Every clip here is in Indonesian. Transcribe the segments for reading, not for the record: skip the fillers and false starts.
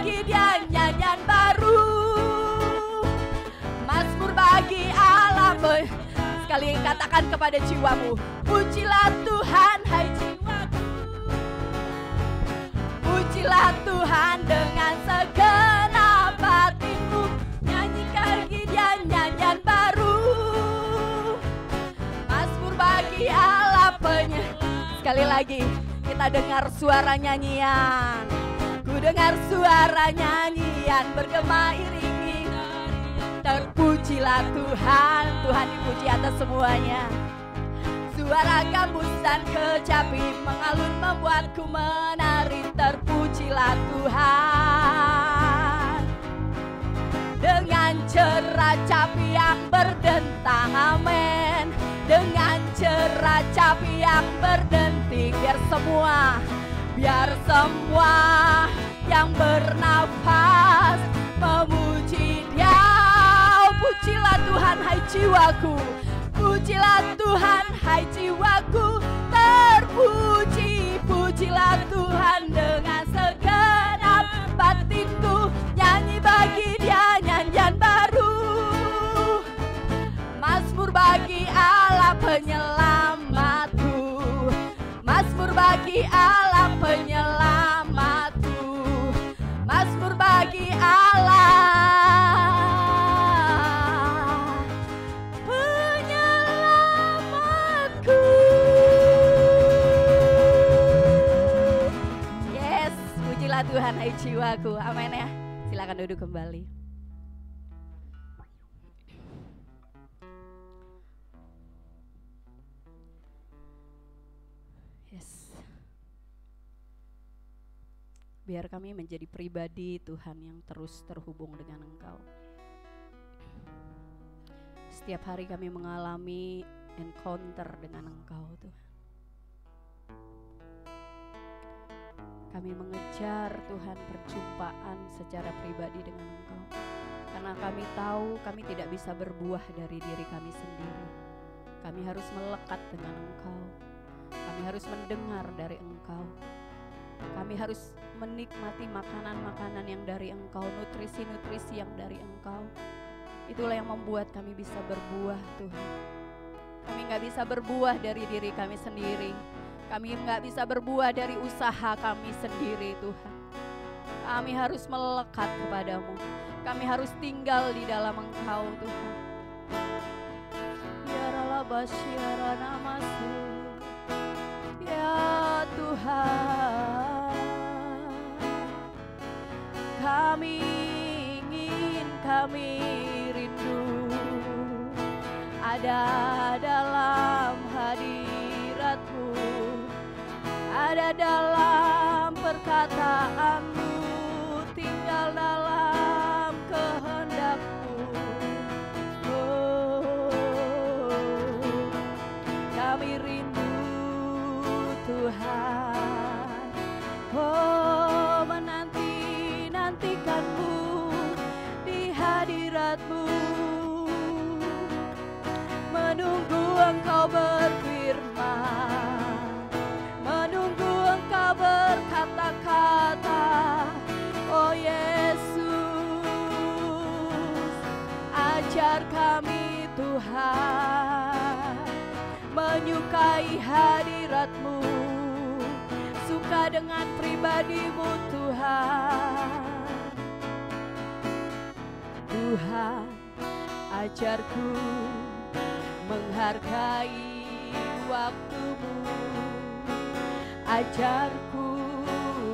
bagi Dia nyanyian baru. Mazmur bagi Allah. Sekali katakan kepada jiwamu, pujilah Tuhan hai jiwaku. Pujilah Tuhan dengan segenap hatimu. Nyanyikan Dia nyanyian baru. Mazmur bagi Allah Sekali lagi kita dengar suara nyanyian. Ku dengar suara nyanyian bergema iringi. Terpujilah Tuhan, Tuhan dipuji atas semuanya. Suara gambus dan kecapi mengalun membuatku menari. Terpujilah Tuhan. Dengan cerah capi yang berdentang, amin. Dengan cerah capi yang berdenting, biar semua yang bernafas memuji Dia. Oh, pujilah Tuhan hai jiwaku. Pujilah Tuhan hai jiwaku. Terpuji, pujilah Tuhan dengan segenap batinku. Nyanyi bagi Dia nyanyian baru. Mazmur bagi Allah penyelamatku. Mazmur bagi Allah penyelamatku. Mazmur bagi Allah penyelamatku. Yes, pujilah Tuhan hai jiwaku. Amin ya. Silakan duduk kembali. Biar kami menjadi pribadi Tuhan yang terus terhubung dengan Engkau. Setiap hari kami mengalami encounter dengan Engkau Tuhan. Kami mengejar Tuhan perjumpaan secara pribadi dengan Engkau. Karena kami tahu kami tidak bisa berbuah dari diri kami sendiri. Kami harus melekat dengan Engkau. Kami harus mendengar dari Engkau. Kami harus menikmati makanan-makanan yang dari Engkau, nutrisi-nutrisi yang dari Engkau. Itulah yang membuat kami bisa berbuah Tuhan. Kami gak bisa berbuah dari diri kami sendiri. Kami gak bisa berbuah dari usaha kami sendiri Tuhan. Kami harus melekat kepadamu. Kami harus tinggal di dalam Engkau Tuhan. Biarlah basyara namamu ya Tuhan. Kami ingin, kami rindu ada dalam hadirat-Mu, ada dalam perkataan-Mu, tinggal dalam kehendak-Mu. Oh, kami rindu Tuhan. Oh, menanti-nantikan-Mu di hadirat-Mu, menunggu Engkau berfirman, menunggu Engkau berkata-kata. Oh Yesus, ajar kami Tuhan menyukai hadirat-Mu, suka dengan pribadi-Mu Tuhan. Tuhan, ajarku menghargai waktu-Mu, ajarku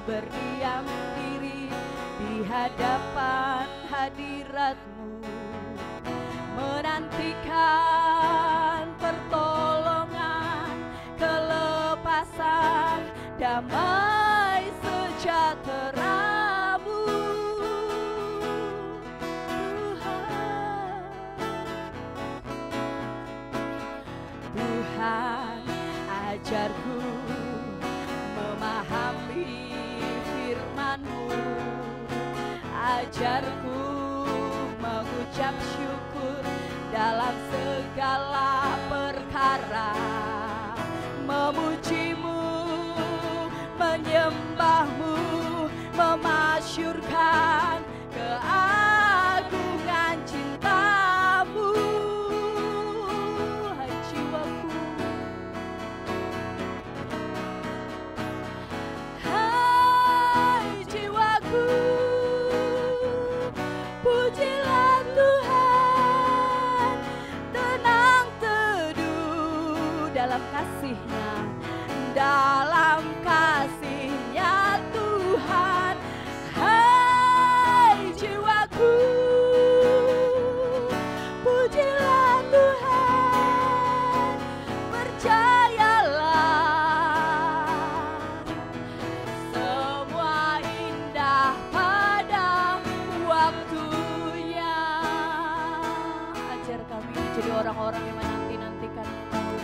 berdiam diri di hadapan hadirat-Mu, menantikan pertolongan, kelepasan, damai sejahtera-Mu. Tuhan, ajarku memahami firman-Mu, ajarku mengucap syukur dalam segala perkara, memuji-Mu, menyembah-Mu, memasyurkan orang-orang yang menanti-nantikan Engkau.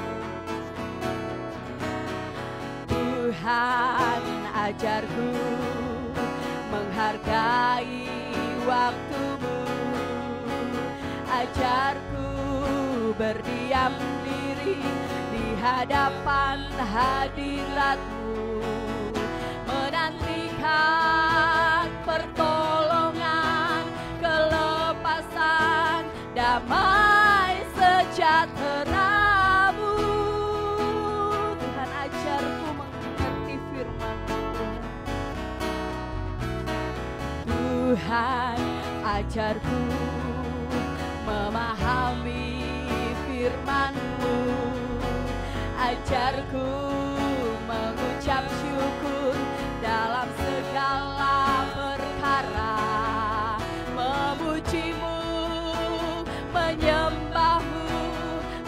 Tuhan, ajarku menghargai waktu-Mu, ajarku berdiam diri di hadapan hadirat-Mu, menantikan pertolongan, kelepasan, damai sejahtera-Mu. Tuhan, ajarku mengerti firman-Mu. Tuhan, ajarku memahami firman-Mu, ajarku mengucap syukur dalam segala perkara, memuji-Mu, menyembah-Mu,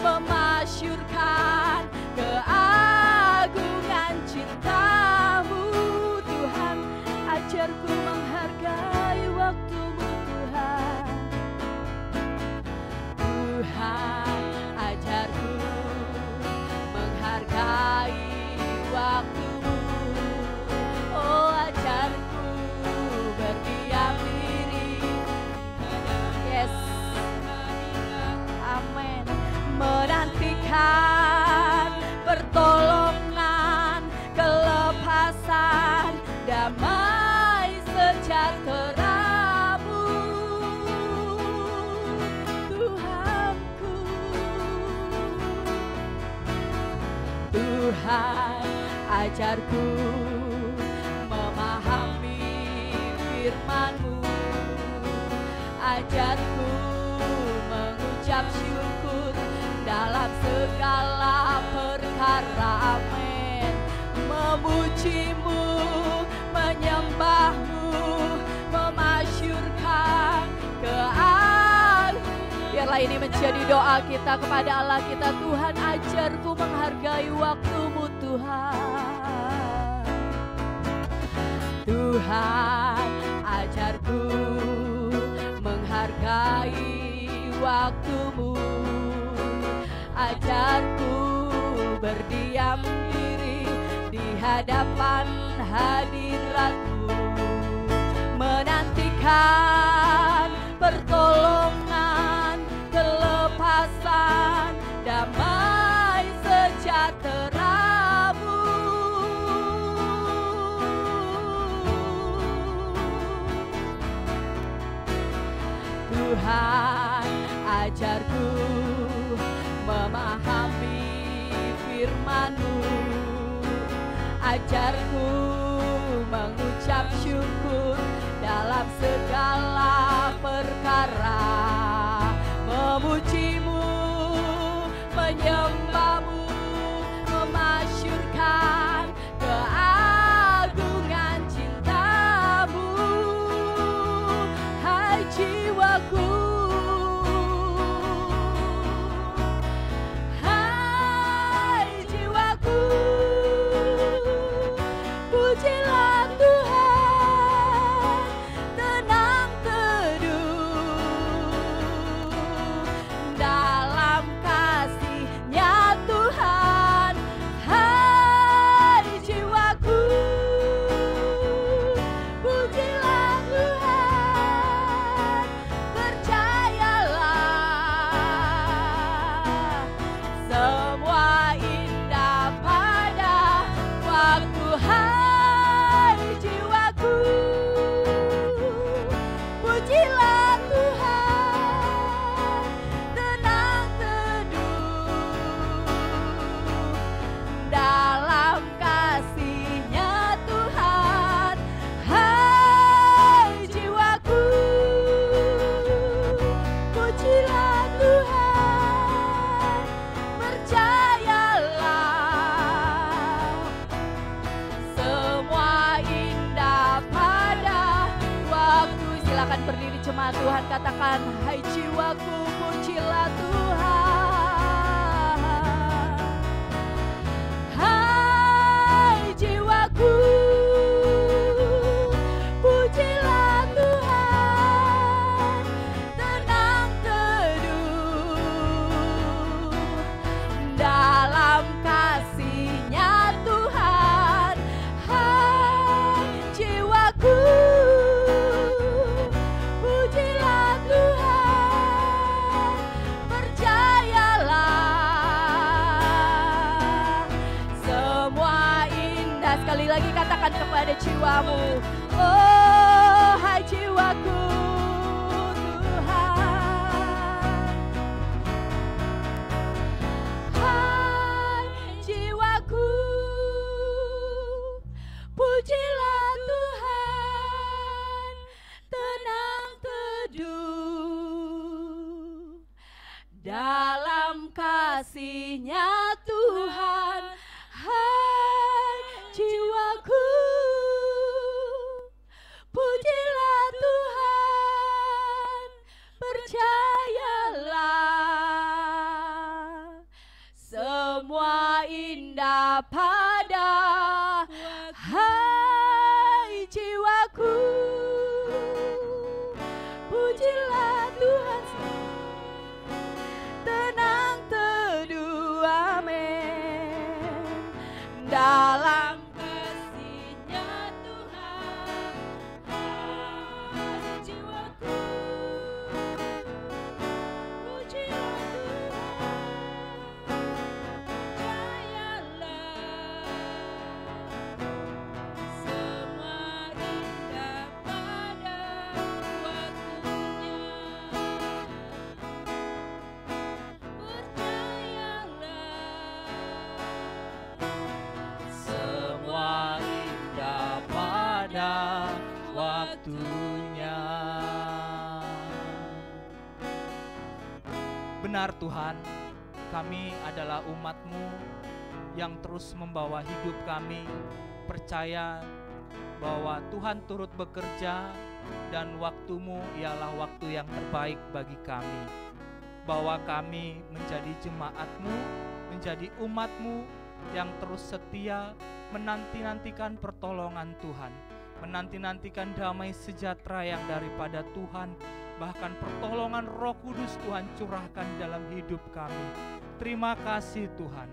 memasyurkan keagungan cinta-Mu. Tuhan, ajarku menghargai waktu-Mu, Tuhan. Tuhan, ajarku menghargai waktu-Mu. Oh, ajarku berdiam diri. Yes, amin. Menantikan pertolongan, kelepasan, damai sejahtera-Mu. Tuhanku, Tuhan, ajarku memahami firman-Mu, ajarku mengucap syukur dalam segala perkara, amin. Memuji-Mu, menyembah-Mu, memasyurkan keagungan. Biarlah ini menjadi doa kita kepada Allah kita. Tuhan, ajarku menghargai waktu-Mu, Tuhan. Tuhan, ajarku menghargai waktu-Mu, ajarku berdiam diri di hadapan hadirat-Mu, menantikan pertolongan, kelepasan, damai sejahtera-Mu. Tuhan, ajarku memahami firman-Mu, ajarku mengucap syukur dalam segala perkara, memuji-Mu, menyembah-Mu, memasyurkan keagungan cinta-Mu. Hai jiwaku, hai jiwaku, pujilah Tuhan, tenang teduh dalam kasih-Nya Tuhan. Hai jiwaku, pujilah Tuhan, percayalah semua indah pada waktu. Hai jiwaku, pujilah Tuhan, tenang teduh dalam kasih-Nya Tuhan. Hai jiwaku, pujilah Tuhan, percayalah semua indah pada waktu. Silakan berdiri jemaat Tuhan, katakan, hai jiwaku, pujilah Tuhan. Hai jiwaku, pujilah Tuhan, tenang teduh dalam kasih-Nya Tuhan. Hai jiwaku, pujilah Tuhan, percayalah semua indah pada. Hai jiwaku, pujilah Tuhan, tenang teduh, amin, dalam kasih-Nya Tuhan. Hai jiwaku, pujilah Tuhan, percayalah semua indah pada waktunya. Semua indah pada waktunya. Benar Tuhan, kami adalah umat-Mu yang terus membawa hidup kami, percaya bahwa Tuhan turut bekerja dan waktu-Mu ialah waktu yang terbaik bagi kami. Bahwa kami menjadi jemaat-Mu, menjadi umat-Mu yang terus setia menanti-nantikan pertolongan Tuhan, menanti-nantikan damai sejahtera yang daripada Tuhan, bahkan pertolongan Roh Kudus Tuhan curahkan dalam hidup kami. Terima kasih Tuhan,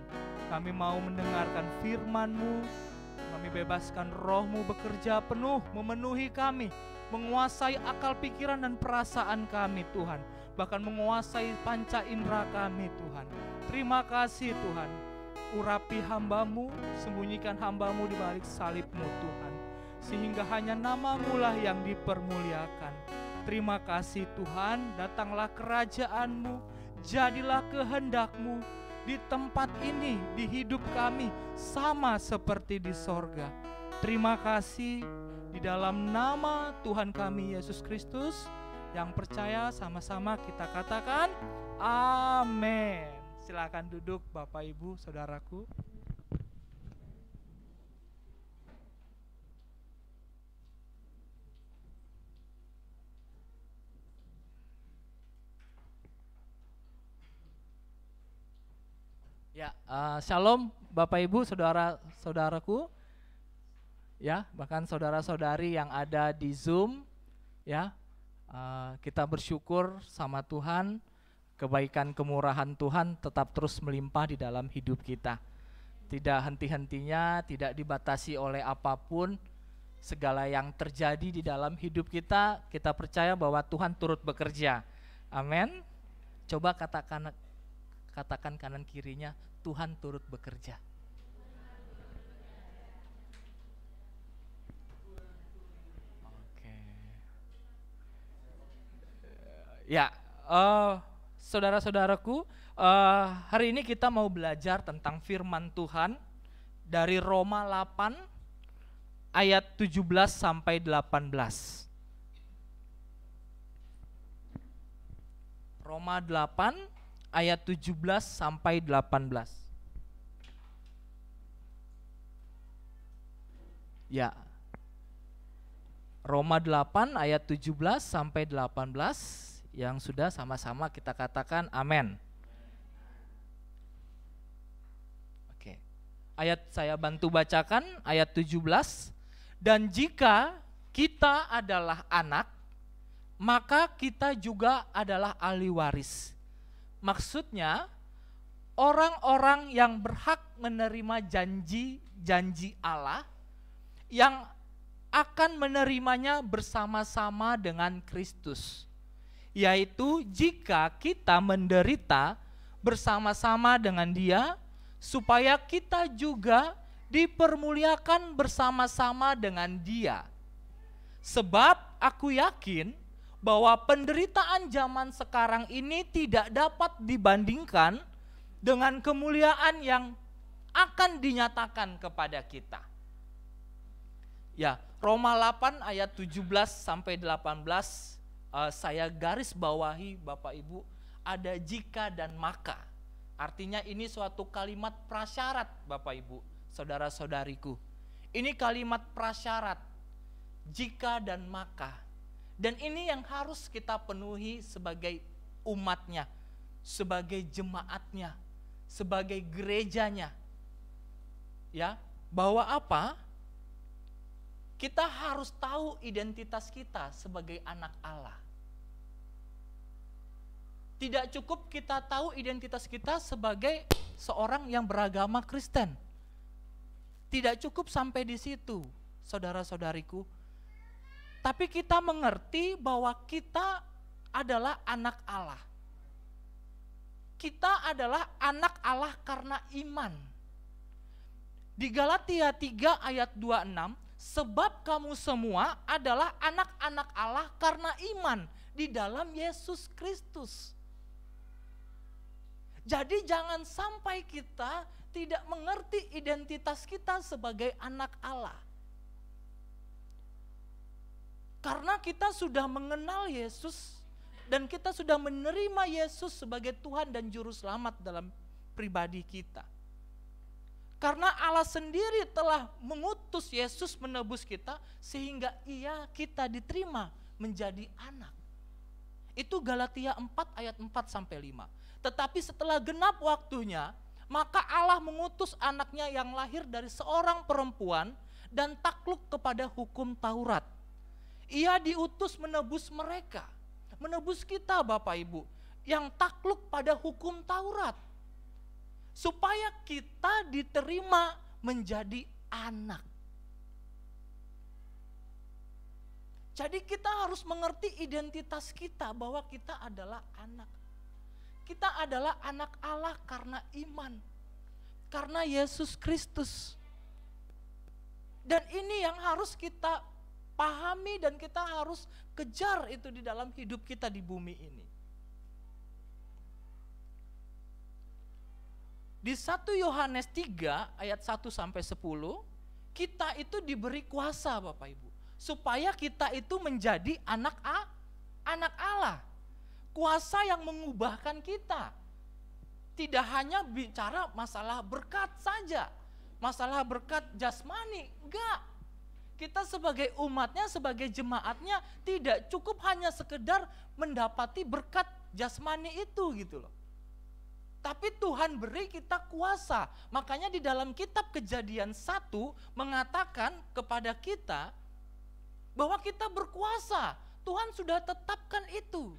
kami mau mendengarkan firman-Mu, kami bebaskan Roh-Mu bekerja penuh, memenuhi kami, menguasai akal pikiran dan perasaan kami Tuhan, bahkan menguasai panca indera kami Tuhan. Terima kasih Tuhan, urapi hamba-Mu, sembunyikan hamba-Mu di balik salib-Mu Tuhan, sehingga hanya nama-Mu lah yang dipermuliakan. Terima kasih Tuhan, datanglah kerajaan-Mu, jadilah kehendak-Mu di tempat ini, di hidup kami, sama seperti di sorga. Terima kasih, di dalam nama Tuhan kami Yesus Kristus, yang percaya sama-sama kita katakan amin. Silakan duduk Bapak Ibu Saudaraku. Ya, shalom Bapak Ibu Saudara-saudaraku. Ya, bahkan saudara-saudari yang ada di Zoom, ya. Kita bersyukur sama Tuhan, kebaikan kemurahan Tuhan tetap terus melimpah di dalam hidup kita. Tidak henti-hentinya, tidak dibatasi oleh apapun. Segala yang terjadi di dalam hidup kita, kita percaya bahwa Tuhan turut bekerja. Amin. Coba katakan kanan kirinya, Tuhan turut bekerja. Oke. Ya, saudara-saudaraku, hari ini kita mau belajar tentang firman Tuhan dari Roma 8 ayat 17 sampai 18. Roma 8 ayat 17 sampai 18. Ya. Roma 8 ayat 17 sampai 18, yang sudah sama-sama kita katakan amin. Oke. Ayat saya bantu bacakan ayat 17. Dan jika kita adalah anak, maka kita juga adalah ahli waris. Maksudnya, orang-orang yang berhak menerima janji Allah, yang akan menerimanya bersama-sama dengan Kristus. Yaitu jika kita menderita bersama-sama dengan Dia, supaya kita juga dipermuliakan bersama-sama dengan Dia. Sebab aku yakin bahwa penderitaan zaman sekarang ini tidak dapat dibandingkan dengan kemuliaan yang akan dinyatakan kepada kita. Ya, Roma 8 ayat 17 sampai 18 saya garis bawahi Bapak Ibu, ada jika dan maka. Artinya ini suatu kalimat prasyarat Bapak Ibu, saudara-saudariku. Ini kalimat prasyarat, jika dan maka. Dan ini yang harus kita penuhi sebagai umatnya, sebagai jemaatnya, sebagai gerejanya. Ya, bahwa apa? Kita harus tahu identitas kita sebagai anak Allah. Tidak cukup kita tahu identitas kita sebagai seorang yang beragama Kristen. Tidak cukup sampai di situ, saudara-saudariku. Tapi kita mengerti bahwa kita adalah anak Allah. Kita adalah anak Allah karena iman. Di Galatia 3 ayat 26, sebab kamu semua adalah anak-anak Allah karena iman di dalam Yesus Kristus. Jadi jangan sampai kita tidak mengerti identitas kita sebagai anak Allah. Karena kita sudah mengenal Yesus dan kita sudah menerima Yesus sebagai Tuhan dan Juru Selamat dalam pribadi kita. Karena Allah sendiri telah mengutus Yesus menebus kita sehingga kita diterima menjadi anak. Itu Galatia 4 ayat 4 sampai 5. Tetapi setelah genap waktunya, maka Allah mengutus anaknya yang lahir dari seorang perempuan dan takluk kepada hukum Taurat. Ia diutus menebus mereka, menebus kita Bapak Ibu, yang takluk pada hukum Taurat. Supaya kita diterima menjadi anak. Jadi kita harus mengerti identitas kita bahwa kita adalah anak. Kita adalah anak Allah karena iman. Karena Yesus Kristus. Dan ini yang harus kita pahami dan kita harus kejar itu di dalam hidup kita di bumi ini. Di 1 Yohanes 3 ayat 1 sampai 10, kita itu diberi kuasa Bapak Ibu, supaya kita itu menjadi anak Allah. Kuasa yang mengubahkan kita. Tidak hanya bicara masalah berkat saja, masalah berkat jasmani, enggak. Kita sebagai umatnya, sebagai jemaatnya tidak cukup hanya sekedar mendapati berkat jasmani itu gitu loh. Tapi Tuhan beri kita kuasa. Makanya di dalam kitab Kejadian 1 mengatakan kepada kita bahwa kita berkuasa. Tuhan sudah tetapkan itu.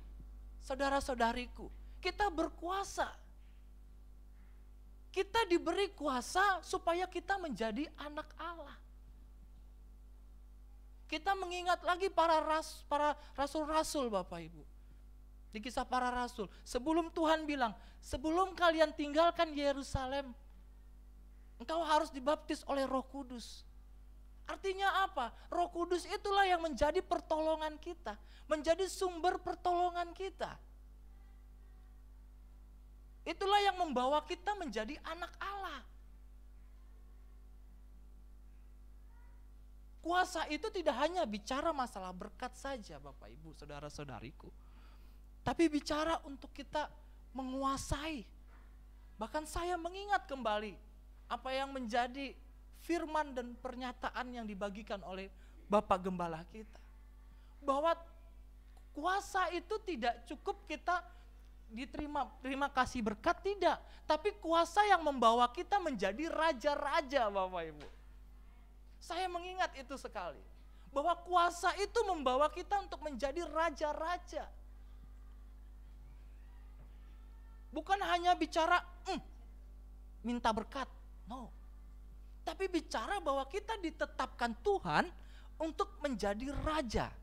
Saudara-saudariku, kita berkuasa. Kita diberi kuasa supaya kita menjadi anak Allah. Kita mengingat lagi para rasul-rasul Bapak Ibu. Di Kisah Para Rasul, sebelum Tuhan bilang, sebelum kalian tinggalkan Yerusalem, engkau harus dibaptis oleh Roh Kudus. Artinya apa? Roh Kudus itulah yang menjadi pertolongan kita, menjadi sumber pertolongan kita. Itulah yang membawa kita menjadi anak Allah. Kuasa itu tidak hanya bicara masalah berkat saja Bapak Ibu, saudara-saudariku. Tapi bicara untuk kita menguasai. Bahkan saya mengingat kembali apa yang menjadi firman dan pernyataan yang dibagikan oleh Bapak Gembala kita. Bahwa kuasa itu tidak cukup kita terima kasih berkat, tidak. Tapi kuasa yang membawa kita menjadi raja-raja Bapak Ibu. Saya mengingat itu sekali. Bahwa kuasa itu membawa kita untuk menjadi raja-raja. Bukan hanya bicara minta berkat, no. Tapi bicara bahwa kita ditetapkan Tuhan untuk menjadi raja.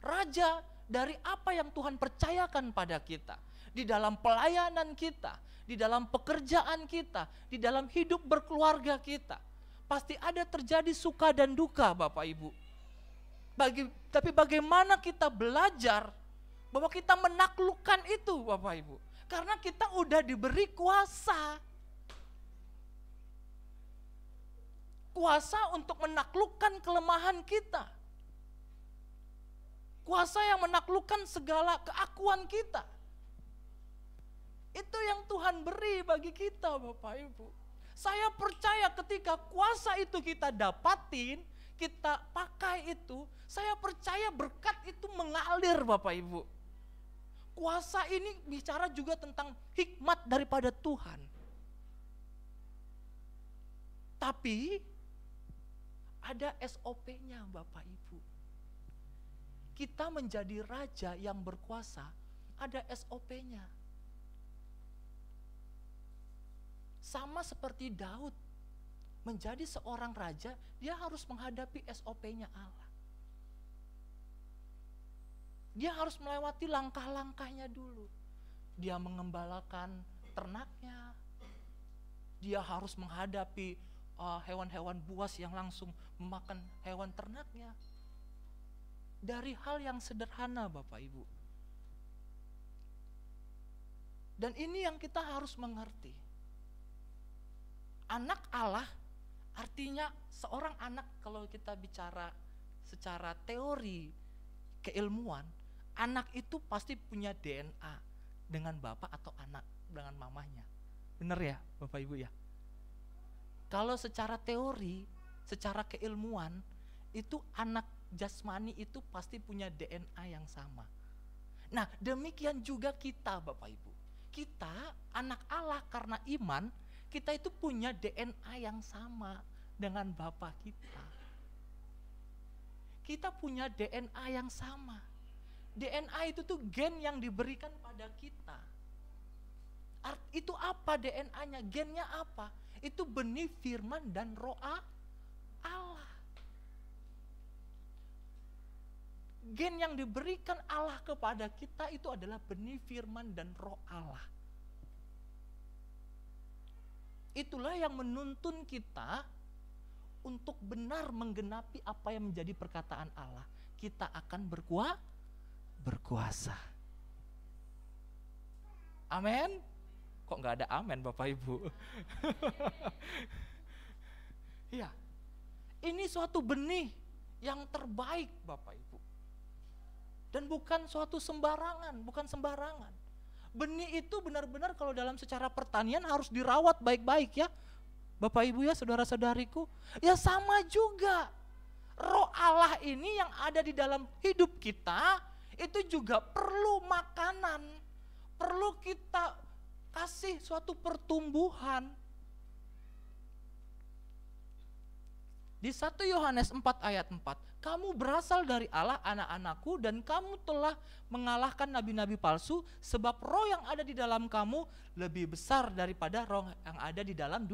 Raja dari apa yang Tuhan percayakan pada kita. Di dalam pelayanan kita, di dalam pekerjaan kita, di dalam hidup berkeluarga kita. Pasti ada terjadi suka dan duka Bapak Ibu. Tapi bagaimana kita belajar bahwa kita menaklukkan itu Bapak Ibu. Karena kita udah diberi kuasa. Kuasa untuk menaklukkan kelemahan kita. Kuasa yang menaklukkan segala keakuan kita. Itu yang Tuhan beri bagi kita, Bapak Ibu. Saya percaya ketika kuasa itu kita dapatin, kita pakai itu, saya percaya berkat itu mengalir, Bapak Ibu. Kuasa ini bicara juga tentang hikmat daripada Tuhan. Tapi ada SOP-nya, Bapak Ibu. Kita menjadi raja yang berkuasa, ada SOP-nya. Sama seperti Daud, menjadi seorang raja, dia harus menghadapi SOP-nya Allah. Dia harus melewati langkah-langkahnya dulu. Dia mengembalakan ternaknya. Dia harus menghadapi hewan-hewan buas yang langsung memakan hewan ternaknya. Dari hal yang sederhana, Bapak Ibu. Dan ini yang kita harus mengerti. Anak Allah artinya seorang anak, kalau kita bicara secara teori keilmuan, anak itu pasti punya DNA dengan bapak atau anak dengan mamanya. Benar ya Bapak Ibu ya? Kalau secara teori, secara keilmuan, itu anak jasmani itu pasti punya DNA yang sama. Nah, demikian juga kita, Bapak Ibu. Kita anak Allah karena iman, kita itu punya DNA yang sama dengan Bapa kita. Kita punya DNA yang sama. DNA itu tuh gen yang diberikan pada kita. Itu apa DNA-nya? Gennya apa? Itu benih firman dan roh Allah. Gen yang diberikan Allah kepada kita itu adalah benih firman dan roh Allah. Itulah yang menuntun kita untuk benar menggenapi apa yang menjadi perkataan Allah. Kita akan berkuasa. Amin. Kok nggak ada amin Bapak Ibu? Iya, ini suatu benih yang terbaik Bapak Ibu. Dan bukan suatu sembarangan, bukan sembarangan. Benih itu benar-benar kalau dalam secara pertanian harus dirawat baik-baik ya. Bapak Ibu ya, saudara-saudariku. Ya sama juga. Roh Allah ini yang ada di dalam hidup kita, itu juga perlu makanan. Perlu kita kasih suatu pertumbuhan. Di 1 Yohanes 4 ayat 4, kamu berasal dari Allah anak-anakku dan kamu telah mengalahkan nabi-nabi palsu sebab roh yang ada di dalam kamu lebih besar daripada roh yang ada di dalam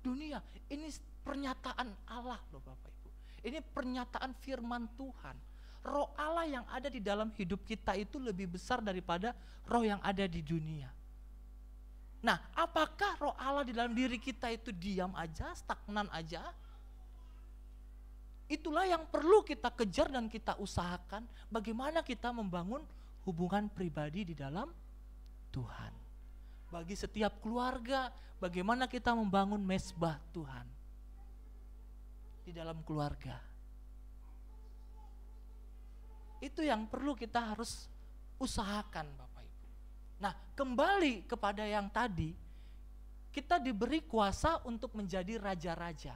dunia. Ini pernyataan Allah loh Bapak Ibu. Ini pernyataan firman Tuhan. Roh Allah yang ada di dalam hidup kita itu lebih besar daripada roh yang ada di dunia. Nah, apakah roh Allah di dalam diri kita itu diam aja, stagnan aja? Itulah yang perlu kita kejar dan kita usahakan, bagaimana kita membangun hubungan pribadi di dalam Tuhan. Bagi setiap keluarga, bagaimana kita membangun mezbah Tuhan di dalam keluarga. Itu yang perlu kita harus usahakan Bapak Ibu. Nah, kembali kepada yang tadi, kita diberi kuasa untuk menjadi raja-raja.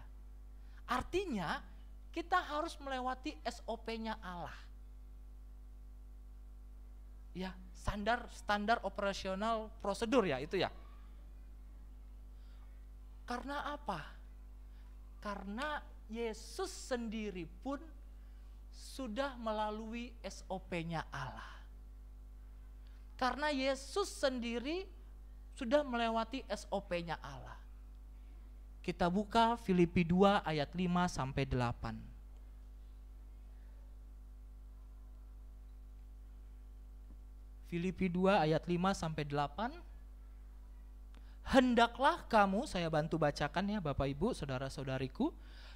Artinya, kita harus melewati SOP-nya Allah. Ya, standar operasional prosedur ya, itu ya. Karena apa? Karena Yesus sendiri pun sudah melalui SOP-nya Allah. Karena Yesus sendiri sudah melewati SOP-nya Allah. Kita buka Filipi 2 ayat 5 sampai 8. Filipi 2 ayat 5 sampai 8. Hendaklah kamu, saya bantu bacakan ya Bapak Ibu, saudara-saudariku.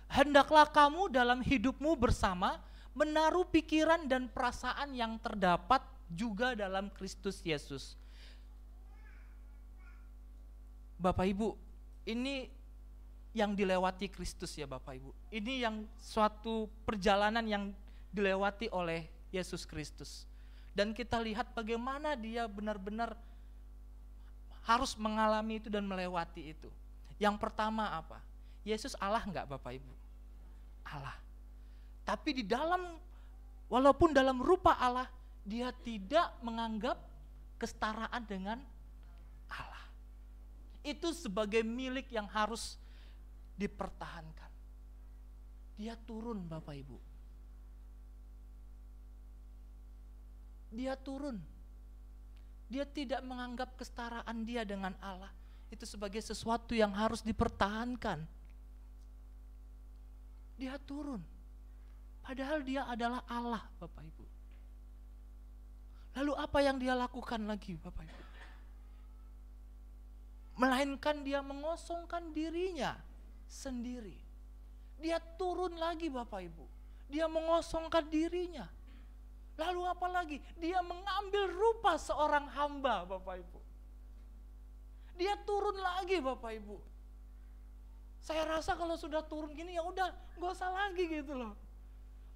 Hendaklah kamu dalam hidupmu bersama menaruh pikiran dan perasaan yang terdapat juga dalam Kristus Yesus. Bapak Ibu, ini yang dilewati Kristus ya Bapak Ibu. Ini yang suatu perjalanan yang dilewati oleh Yesus Kristus. Dan kita lihat bagaimana dia benar-benar harus mengalami itu dan melewati itu. Yang pertama apa? Yesus Allah enggak Bapak Ibu? Allah. Tapi di dalam, walaupun dalam rupa Allah, dia tidak menganggap kesetaraan dengan Allah. Itu sebagai milik yang harus dipertahankan. Dia turun Bapak Ibu. Dia turun. Dia tidak menganggap kesetaraan dia dengan Allah itu sebagai sesuatu yang harus dipertahankan. Dia turun. Padahal dia adalah Allah Bapak Ibu. Lalu apa yang dia lakukan lagi Bapak Ibu? Melainkan dia mengosongkan dirinya sendiri. Dia turun lagi Bapak Ibu. Dia mengosongkan dirinya. Lalu apa lagi? Dia mengambil rupa seorang hamba Bapak Ibu. Dia turun lagi Bapak Ibu. Saya rasa kalau sudah turun gini ya udah gak usah lagi gitu loh.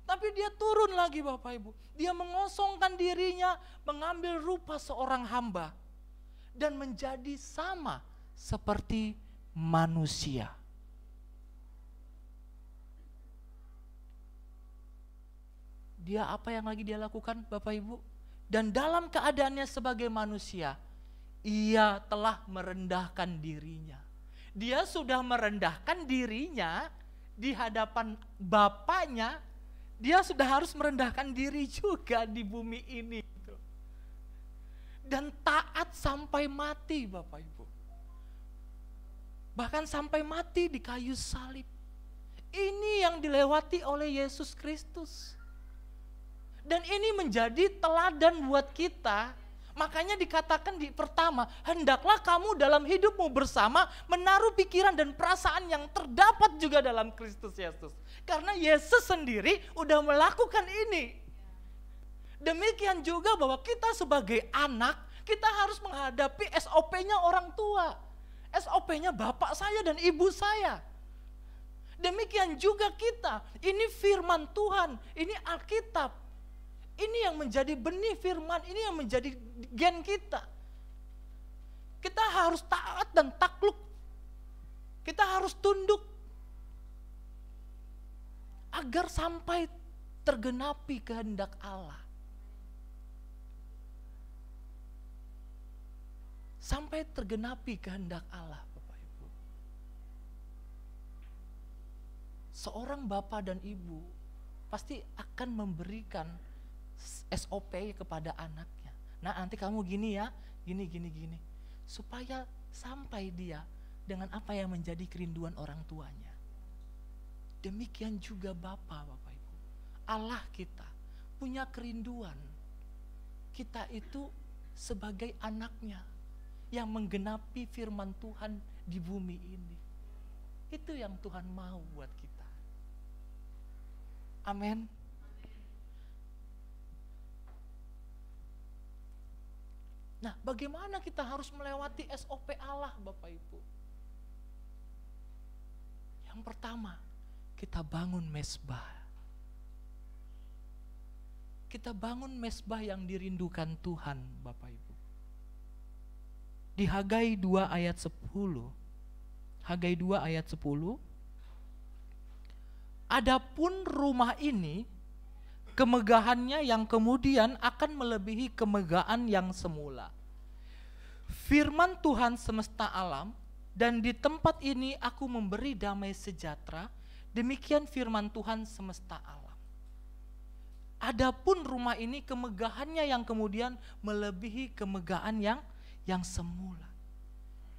Tapi dia turun lagi Bapak Ibu. Dia mengosongkan dirinya, mengambil rupa seorang hamba. Dan menjadi sama seperti manusia. Dia apa yang lagi dia lakukan Bapak Ibu? Dan dalam keadaannya sebagai manusia, ia telah merendahkan dirinya. Dia sudah merendahkan dirinya di hadapan Bapaknya. Dia sudah harus merendahkan diri juga di bumi ini. Dan taat sampai mati Bapak Ibu. Bahkan sampai mati di kayu salib. Ini yang dilewati oleh Yesus Kristus. Dan ini menjadi teladan buat kita. Makanya dikatakan di pertama, hendaklah kamu dalam hidupmu bersama menaruh pikiran dan perasaan yang terdapat juga dalam Kristus Yesus. Karena Yesus sendiri udah melakukan ini. Demikian juga bahwa kita sebagai anak, kita harus menghadapi SOP-nya orang tua. SOP-nya bapak saya dan ibu saya. Demikian juga kita, ini firman Tuhan, ini Alkitab. Ini yang menjadi benih firman, ini yang menjadi gen kita. Kita harus taat dan takluk. Kita harus tunduk. Agar sampai tergenapi kehendak Allah. Sampai tergenapi kehendak Allah, Bapak Ibu. Seorang bapak dan ibu pasti akan memberikan SOP kepada anaknya. Nah, nanti kamu gini ya, gini. Supaya sampai dia dengan apa yang menjadi kerinduan orang tuanya. Demikian juga Bapak Ibu. Allah kita punya kerinduan. Kita itu sebagai anaknya yang menggenapi firman Tuhan di bumi ini. Itu yang Tuhan mau buat kita. Amin. Nah, bagaimana kita harus melewati SOP Allah Bapak Ibu? Yang pertama, kita bangun mezbah. Kita bangun mezbah yang dirindukan Tuhan Bapak Ibu. Di Hagai 2 ayat 10. Hagai 2 ayat 10. Adapun rumah ini, kemegahannya yang kemudian akan melebihi kemegahan yang semula. Firman Tuhan semesta alam, dan di tempat ini aku memberi damai sejahtera, demikian firman Tuhan semesta alam. Adapun rumah ini kemegahannya yang kemudian melebihi kemegahan yang semula.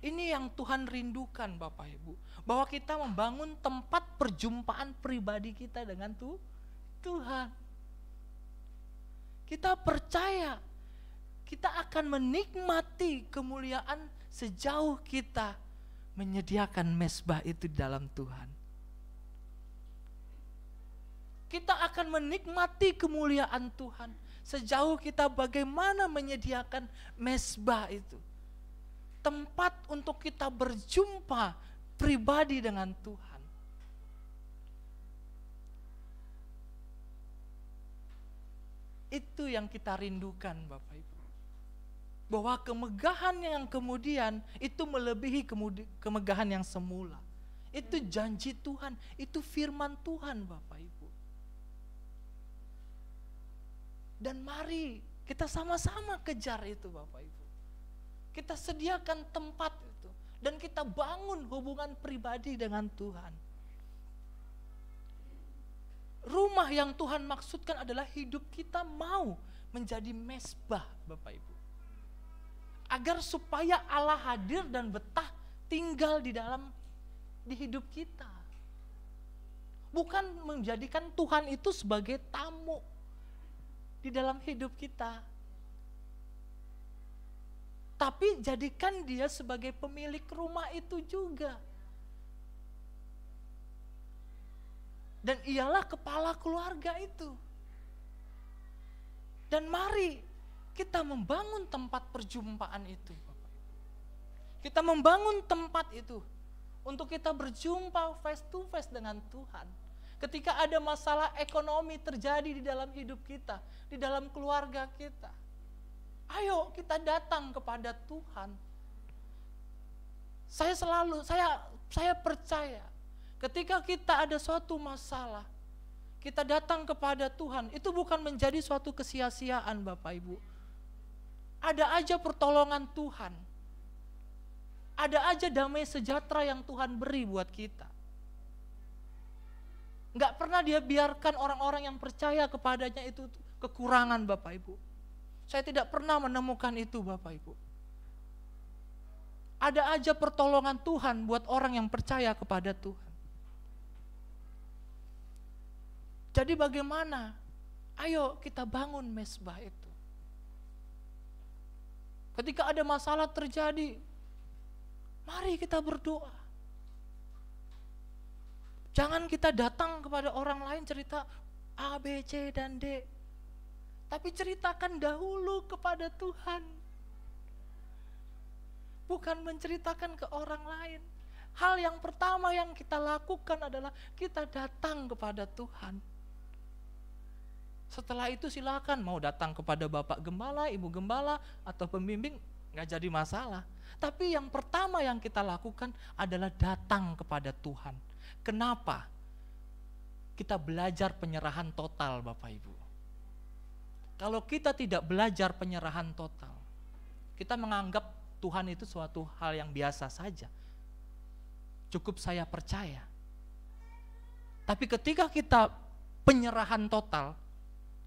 Ini yang Tuhan rindukan Bapak Ibu, bahwa kita membangun tempat perjumpaan pribadi kita dengan Tuhan. Kita percaya kita akan menikmati kemuliaan sejauh kita menyediakan mezbah itu di dalam Tuhan. Kita akan menikmati kemuliaan Tuhan sejauh kita bagaimana menyediakan mezbah itu. Tempat untuk kita berjumpa pribadi dengan Tuhan. Itu yang kita rindukan Bapak Ibu. Bahwa kemegahan yang kemudian itu melebihi kemegahan yang semula. Itu janji Tuhan, itu firman Tuhan Bapak Ibu. Dan mari kita sama-sama kejar itu Bapak Ibu. Kita sediakan tempat itu. Dan kita bangun hubungan pribadi dengan Tuhan. Rumah yang Tuhan maksudkan adalah hidup kita mau menjadi mezbah Bapak Ibu. Agar supaya Allah hadir dan betah tinggal di hidup kita. Bukan menjadikan Tuhan itu sebagai tamu di dalam hidup kita. Tapi jadikan dia sebagai pemilik rumah itu juga. Dan ialah kepala keluarga itu. Dan mari kita membangun tempat perjumpaan itu. Kita membangun tempat itu untuk kita berjumpa face to face dengan Tuhan. Ketika ada masalah ekonomi terjadi di dalam hidup kita, di dalam keluarga kita, ayo kita datang kepada Tuhan. Saya percaya ketika kita ada suatu masalah, kita datang kepada Tuhan, itu bukan menjadi suatu kesia-siaan Bapak Ibu. Ada aja pertolongan Tuhan. Ada aja damai sejahtera yang Tuhan beri buat kita. Enggak pernah dia biarkan orang-orang yang percaya kepadanya itu kekurangan Bapak Ibu. Saya tidak pernah menemukan itu Bapak Ibu. Ada aja pertolongan Tuhan buat orang yang percaya kepada Tuhan. Jadi bagaimana? Ayo kita bangun mezbah itu. Ketika ada masalah terjadi, mari kita berdoa. Jangan kita datang kepada orang lain cerita A, B, C, dan D. Tapi ceritakan dahulu kepada Tuhan. Bukan menceritakan ke orang lain. Hal yang pertama yang kita lakukan adalah kita datang kepada Tuhan. Setelah itu silakan mau datang kepada Bapak Gembala, Ibu Gembala, atau pembimbing, gak jadi masalah. Tapi yang pertama yang kita lakukan adalah datang kepada Tuhan. Kenapa? Kita belajar penyerahan total Bapak Ibu. Kalau kita tidak belajar penyerahan total, kita menganggap Tuhan itu suatu hal yang biasa saja. Cukup saya percaya. Tapi ketika kita penyerahan total,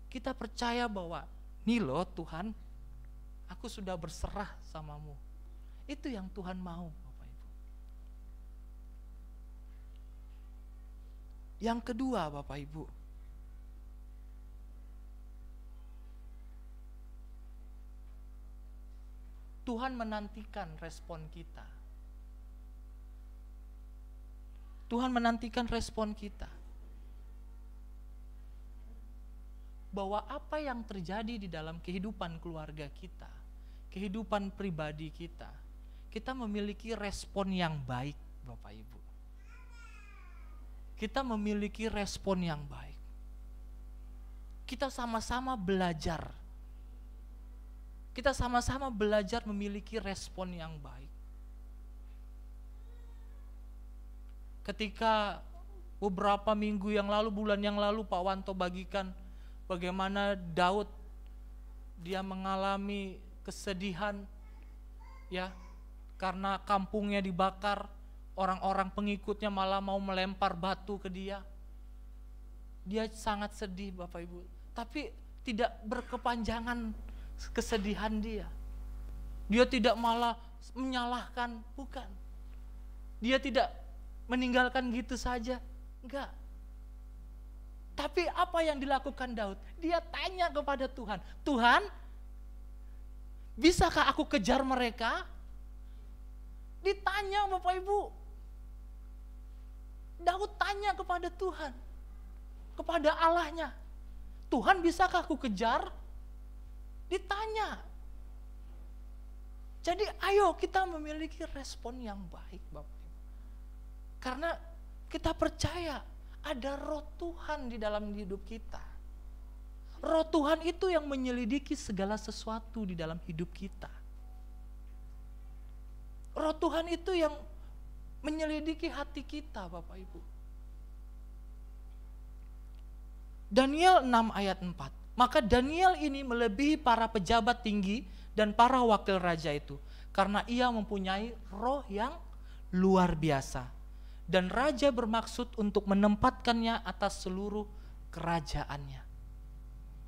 kita percaya bahwa, nih loh Tuhan, aku sudah berserah samamu. Itu yang Tuhan mau Bapak Ibu. Yang kedua Bapak Ibu, Tuhan menantikan respon kita. Tuhan menantikan respon kita. Bahwa apa yang terjadi di dalam kehidupan keluarga kita, kehidupan pribadi kita, kita memiliki respon yang baik Bapak Ibu. Kita memiliki respon yang baik. Kita sama-sama belajar. Kita sama-sama belajar memiliki respon yang baik. Ketika beberapa minggu yang lalu, bulan yang lalu Pak Wanto bagikan bagaimana Daud dia mengalami kesedihan ya karena kampungnya dibakar, orang-orang pengikutnya malah mau melempar batu ke dia. Dia sangat sedih Bapak Ibu, tapi tidak berkepanjangan kesedihan dia. Dia tidak malah menyalahkan, bukan. Dia tidak meninggalkan gitu saja, enggak. Tapi apa yang dilakukan Daud? Dia tanya kepada Tuhan, Tuhan, bisakah aku kejar mereka? Ditanya Bapak Ibu. Daud tanya kepada Tuhan, kepada Allahnya, Tuhan bisakah aku kejar? Ditanya. Jadi ayo kita memiliki respon yang baik Bapak Ibu. Karena kita percaya ada roh Tuhan di dalam hidup kita. Roh Tuhan itu yang menyelidiki segala sesuatu di dalam hidup kita. Roh Tuhan itu yang menyelidiki hati kita, Bapak Ibu. Daniel 6 ayat 4. Maka Daniel ini melebihi para pejabat tinggi dan para wakil raja itu, karena ia mempunyai roh yang luar biasa. Dan raja bermaksud untuk menempatkannya atas seluruh kerajaannya.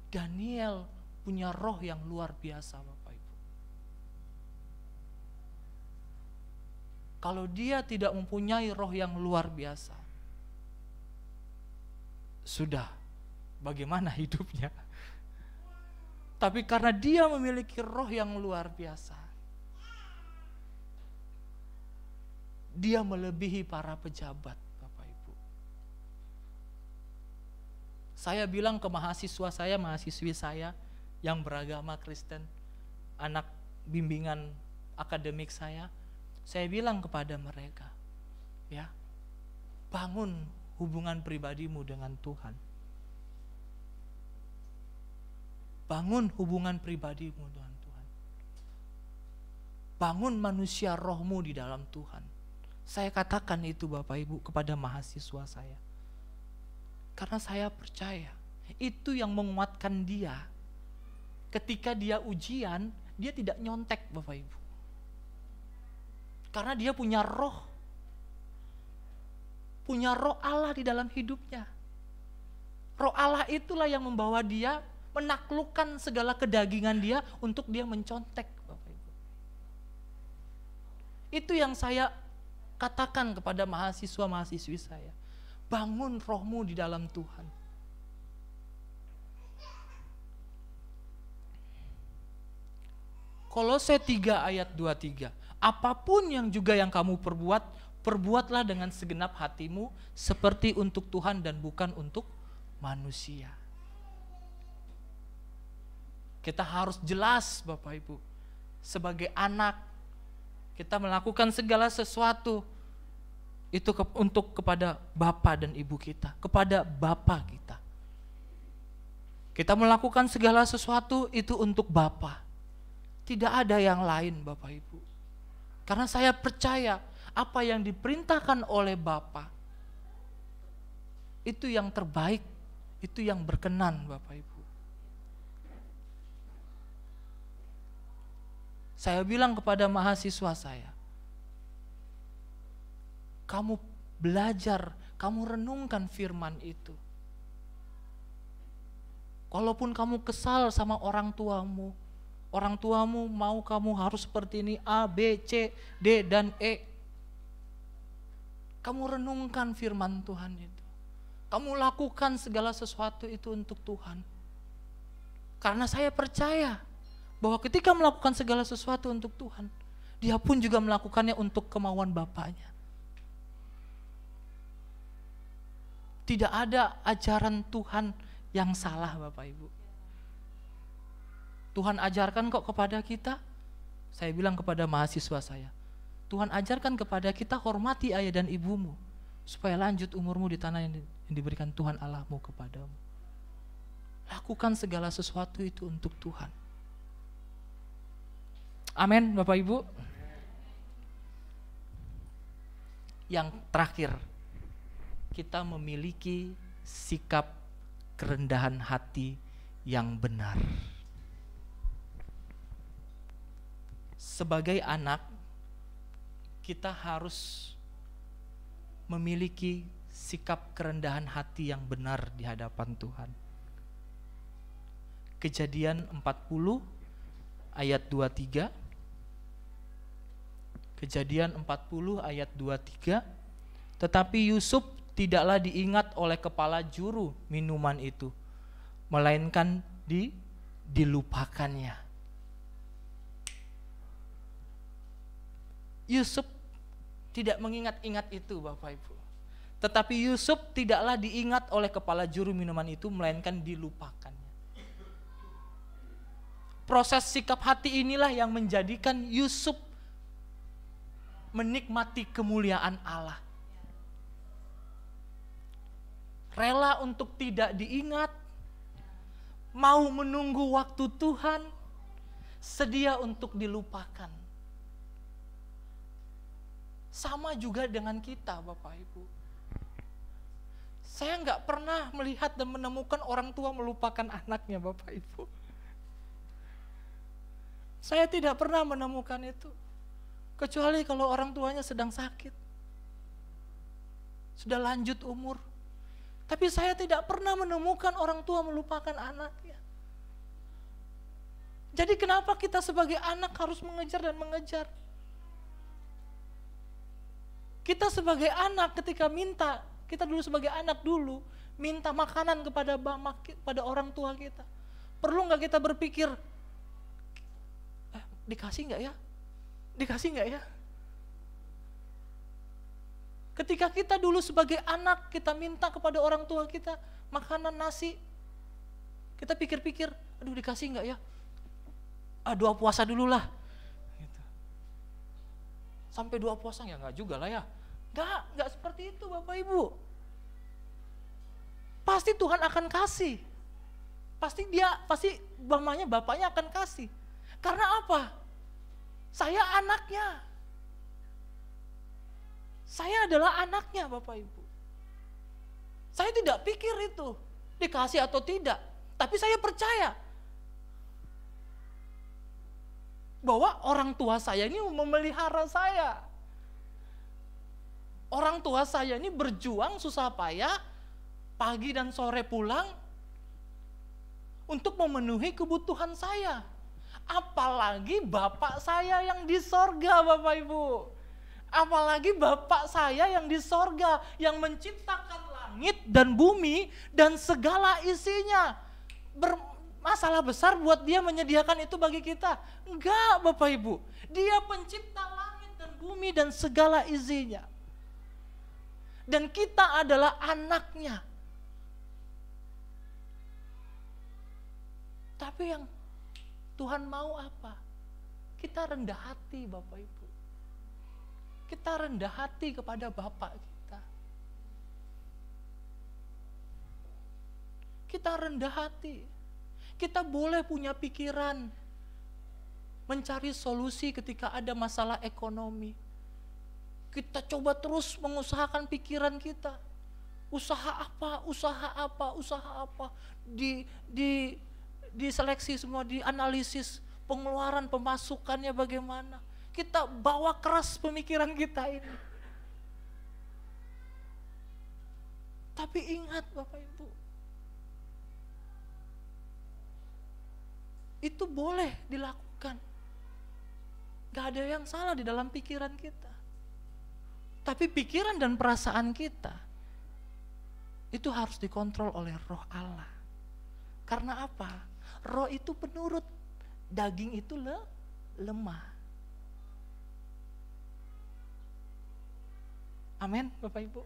Daniel punya roh yang luar biasa, Bapak Ibu. Kalau dia tidak mempunyai roh yang luar biasa, sudah, bagaimana hidupnya? Tapi karena dia memiliki roh yang luar biasa, dia melebihi para pejabat, Bapak Ibu. Saya bilang ke mahasiswa saya, mahasiswi saya yang beragama Kristen, anak bimbingan akademik saya bilang kepada mereka, ya, bangun hubungan pribadimu dengan Tuhan. Bangun hubungan pribadimu dengan Tuhan. Bangun manusia rohmu di dalam Tuhan. Saya katakan itu Bapak Ibu kepada mahasiswa saya. Karena saya percaya itu yang menguatkan dia. Ketika dia ujian, dia tidak nyontek Bapak Ibu. Karena dia punya roh. Punya roh Allah di dalam hidupnya. Roh Allah itulah yang membawa dia menaklukkan segala kedagingan dia untuk dia mencontek, Bapak Ibu. Itu yang saya katakan kepada mahasiswa-mahasiswi saya. Bangun rohmu di dalam Tuhan. Kolose 3 ayat 23. Apapun yang juga yang kamu perbuat, perbuatlah dengan segenap hatimu seperti untuk Tuhan dan bukan untuk manusia. Kita harus jelas Bapak Ibu, sebagai anak kita melakukan segala sesuatu itu untuk kepada Bapa dan Ibu kita, kepada Bapa kita. Kita melakukan segala sesuatu itu untuk Bapa. Tidak ada yang lain Bapak Ibu. Karena saya percaya apa yang diperintahkan oleh Bapa itu yang terbaik, itu yang berkenan Bapak Ibu. Saya bilang kepada mahasiswa saya, kamu belajar, kamu renungkan firman itu. Kalaupun kamu kesal sama orang tuamu mau kamu harus seperti ini A, B, C, D, dan E. Kamu renungkan firman Tuhan itu. Kamu lakukan segala sesuatu itu untuk Tuhan. Karena saya percaya bahwa ketika melakukan segala sesuatu untuk Tuhan, dia pun juga melakukannya untuk kemauan Bapaknya. Tidak ada ajaran Tuhan yang salah Bapak Ibu. Tuhan ajarkan kok kepada kita. Saya bilang kepada mahasiswa saya, Tuhan ajarkan kepada kita hormati ayah dan ibumu, supaya lanjut umurmu di tanah yang diberikan Tuhan Allahmu kepadamu. Lakukan segala sesuatu itu untuk Tuhan. Amin Bapak Ibu. Yang terakhir, kita memiliki sikap kerendahan hati yang benar. Sebagai anak, kita harus memiliki sikap kerendahan hati yang benar di hadapan Tuhan. Kejadian 40 ayat 23. Kejadian 40 ayat 23. Tetapi Yusuf tidaklah diingat oleh kepala juru minuman itu, melainkan dilupakannya. Yusuf tidak mengingat-ingat itu Bapak Ibu. Tetapi Yusuf tidaklah diingat oleh kepala juru minuman itu, melainkan dilupakannya. Proses sikap hati inilah yang menjadikan Yusuf menikmati kemuliaan Allah. Rela untuk tidak diingat, mau menunggu waktu Tuhan, sedia untuk dilupakan. Sama juga dengan kita, Bapak Ibu. Saya nggak pernah melihat dan menemukan orang tua melupakan anaknya, Bapak Ibu. Saya tidak pernah menemukan itu. Kecuali kalau orang tuanya sedang sakit. Sudah lanjut umur. Tapi saya tidak pernah menemukan orang tua melupakan anaknya. Jadi kenapa kita sebagai anak harus mengejar dan mengejar? Kita sebagai anak ketika minta, kita dulu sebagai anak dulu, minta makanan kepada orang tua kita. Perlu nggak kita berpikir, dikasih nggak ya? Dikasih nggak ya? Ketika kita dulu sebagai anak, kita minta kepada orang tua kita makanan nasi, kita pikir-pikir, aduh dikasih nggak ya? Doa puasa dulu lah. Gitu. Sampai doa puasa ya nggak juga lah ya. Nggak seperti itu Bapak Ibu. Pasti Tuhan akan kasih. Pasti mamanya bapaknya akan kasih. Karena apa? Saya anaknya. Saya adalah anaknya Bapak Ibu. Saya tidak pikir itu dikasih atau tidak. Tapi saya percaya bahwa orang tua saya ini memelihara saya. Orang tua saya ini berjuang susah payah, pagi dan sore pulang untuk memenuhi kebutuhan saya. Apalagi bapak saya yang di sorga Bapak Ibu. Apalagi bapak saya yang di sorga, yang menciptakan langit dan bumi dan segala isinya. Masalah besar buat dia menyediakan itu bagi kita? Enggak Bapak Ibu. Dia pencipta langit dan bumi dan segala isinya. Dan kita adalah anaknya. Tapi yang Tuhan mau apa? Kita rendah hati Bapak Ibu. Kita rendah hati kepada Bapak kita. Kita rendah hati. Kita boleh punya pikiran mencari solusi ketika ada masalah ekonomi. Kita coba terus mengusahakan pikiran kita. Usaha apa. Diseleksi semua, dianalisis pengeluaran, pemasukannya bagaimana. Kita bawa keras pemikiran kita ini. Tapi ingat Bapak Ibu, itu boleh dilakukan. Gak ada yang salah di dalam pikiran kita. Tapi pikiran dan perasaan kita itu harus dikontrol oleh Roh Allah. Karena apa? Roh itu penurut, daging itu lemah. Amin Bapak Ibu.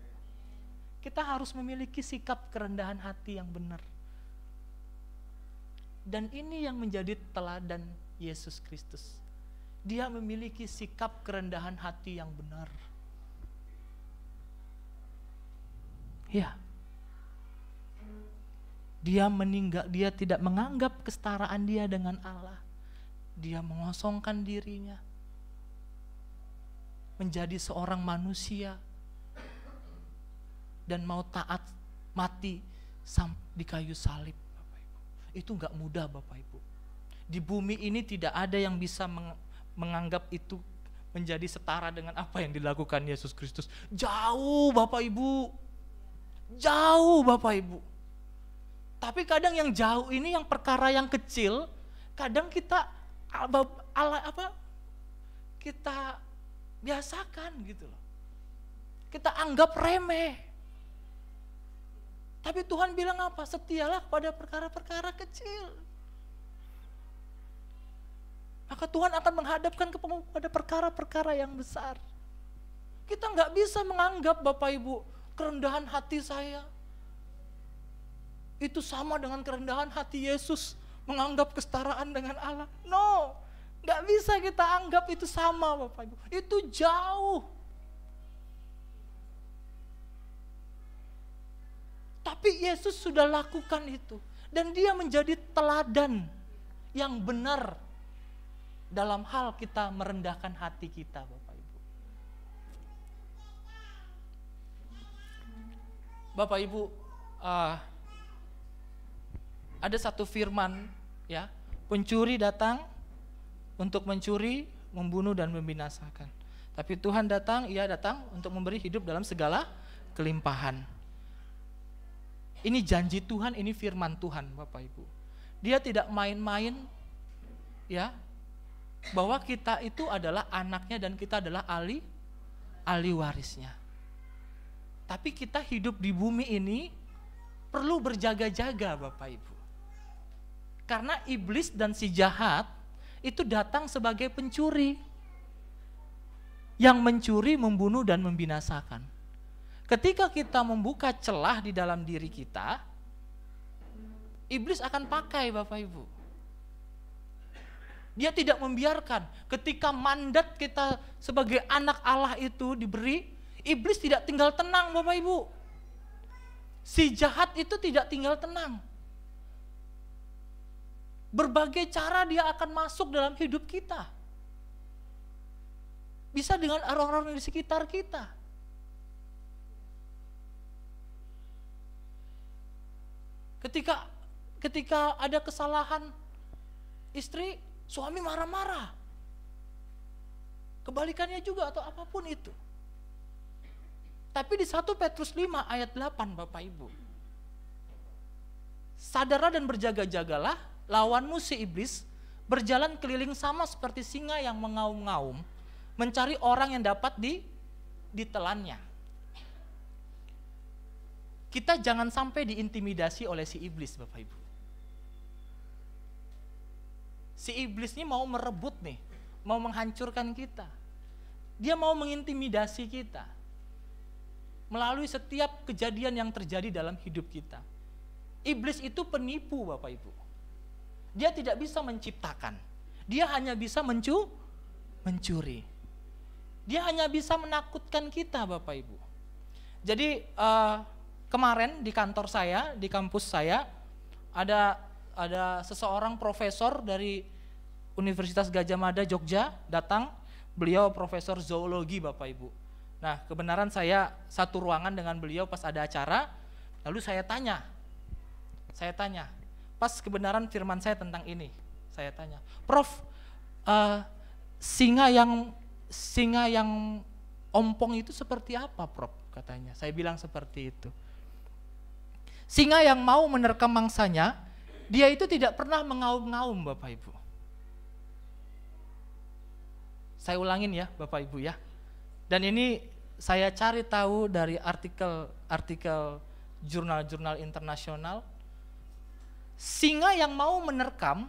Kita harus memiliki sikap kerendahan hati yang benar. Dan ini yang menjadi teladan Yesus Kristus. Dia memiliki sikap kerendahan hati yang benar. Ya. Dia tidak menganggap kesetaraan dia dengan Allah. Dia mengosongkan dirinya. Menjadi seorang manusia. Dan mau taat mati di kayu salib Bapak Ibu. Itu gak mudah Bapak Ibu. Di bumi ini tidak ada yang bisa menganggap itu menjadi setara dengan apa yang dilakukan Yesus Kristus. Jauh Bapak Ibu. Jauh Bapak Ibu. Tapi kadang yang jauh ini, yang perkara yang kecil, kadang kita kita biasakan gitu loh. Kita anggap remeh. Tapi Tuhan bilang apa? Setialah pada perkara-perkara kecil. Maka Tuhan akan menghadapkan kepada perkara-perkara yang besar. Kita nggak bisa menganggap Bapak Ibu kerendahan hati saya itu sama dengan kerendahan hati Yesus menganggap kesetaraan dengan Allah. No, nggak bisa kita anggap itu sama Bapak Ibu. Itu jauh. Tapi Yesus sudah lakukan itu. Dan dia menjadi teladan yang benar dalam hal kita merendahkan hati kita, Bapak Ibu. Bapak Ibu, ada satu firman, ya, pencuri datang untuk mencuri, membunuh dan membinasakan. Tapi Tuhan datang, Ia datang untuk memberi hidup dalam segala kelimpahan. Ini janji Tuhan, ini firman Tuhan, Bapak Ibu. Dia tidak main-main, ya, bahwa kita itu adalah anaknya dan kita adalah ahli warisnya. Tapi kita hidup di bumi ini perlu berjaga-jaga, Bapak Ibu. Karena iblis dan si jahat itu datang sebagai pencuri. Yang mencuri, membunuh dan membinasakan. Ketika kita membuka celah di dalam diri kita, iblis akan pakai, Bapak Ibu. Dia tidak membiarkan. Ketika mandat kita sebagai anak Allah itu diberi, iblis tidak tinggal tenang, Bapak Ibu. Si jahat itu tidak tinggal tenang. Berbagai cara dia akan masuk dalam hidup kita. Bisa dengan orang-orang di sekitar kita. Ketika ada kesalahan istri, suami marah-marah. Kebalikannya juga atau apapun itu. Tapi di 1 Petrus 5 ayat 8, Bapak Ibu. Sadarlah dan berjaga-jagalah, lawanmu si iblis berjalan keliling sama seperti singa yang mengaum-ngaum, mencari orang yang dapat ditelannya. Kita jangan sampai diintimidasi oleh si iblis, Bapak Ibu. Si iblis ini mau merebut nih, mau menghancurkan kita. Dia mau mengintimidasi kita melalui setiap kejadian yang terjadi dalam hidup kita. Iblis itu penipu, Bapak Ibu. Dia tidak bisa menciptakan. Dia hanya bisa mencuri. Dia hanya bisa menakutkan kita, Bapak Ibu. Jadi kemarin di kantor saya, di kampus saya, ada seseorang profesor dari Universitas Gadjah Mada Jogja datang. Beliau profesor zoologi, Bapak Ibu. Nah, kebenaran saya satu ruangan dengan beliau pas ada acara, lalu saya tanya, pas kebenaran firman saya tentang ini, saya tanya, Prof, singa yang ompong itu seperti apa, Prof? Katanya. Saya bilang seperti itu. Singa yang mau menerkam mangsanya, dia itu tidak pernah mengaum-ngaum, Bapak Ibu. Saya ulangin ya, Bapak Ibu ya. Dan ini saya cari tahu dari artikel jurnal-jurnal internasional. Singa yang mau menerkam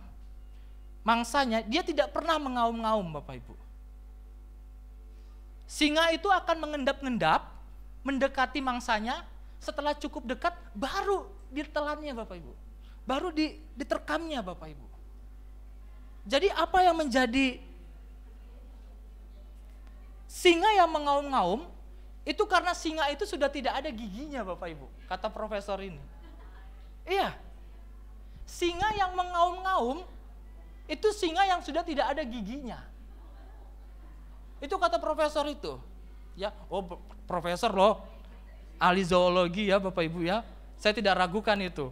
mangsanya, dia tidak pernah mengaum-ngaum, Bapak Ibu. Singa itu akan mengendap-endap, mendekati mangsanya, setelah cukup dekat, baru ditelannya, Bapak Ibu. Baru diterkamnya, Bapak Ibu. Jadi apa yang menjadi singa yang mengaum-ngaum, itu karena singa itu sudah tidak ada giginya, Bapak Ibu, kata profesor ini. Iya, singa yang mengaum-ngaum, itu singa yang sudah tidak ada giginya. Itu kata profesor itu. Ya, oh profesor loh, ahli zoologi ya Bapak Ibu ya, saya tidak ragukan itu.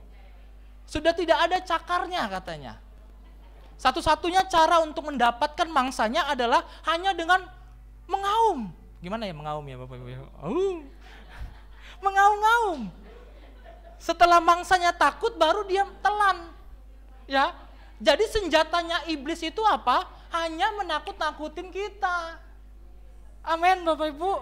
Sudah tidak ada cakarnya katanya. Satu-satunya cara untuk mendapatkan mangsanya adalah hanya dengan mengaum. Gimana ya mengaum ya Bapak Ibu? Mengaum-ngaum. Setelah mangsanya takut baru dia telan. Ya. Jadi senjatanya iblis itu apa? Hanya menakut-nakutin kita. Amin Bapak Ibu.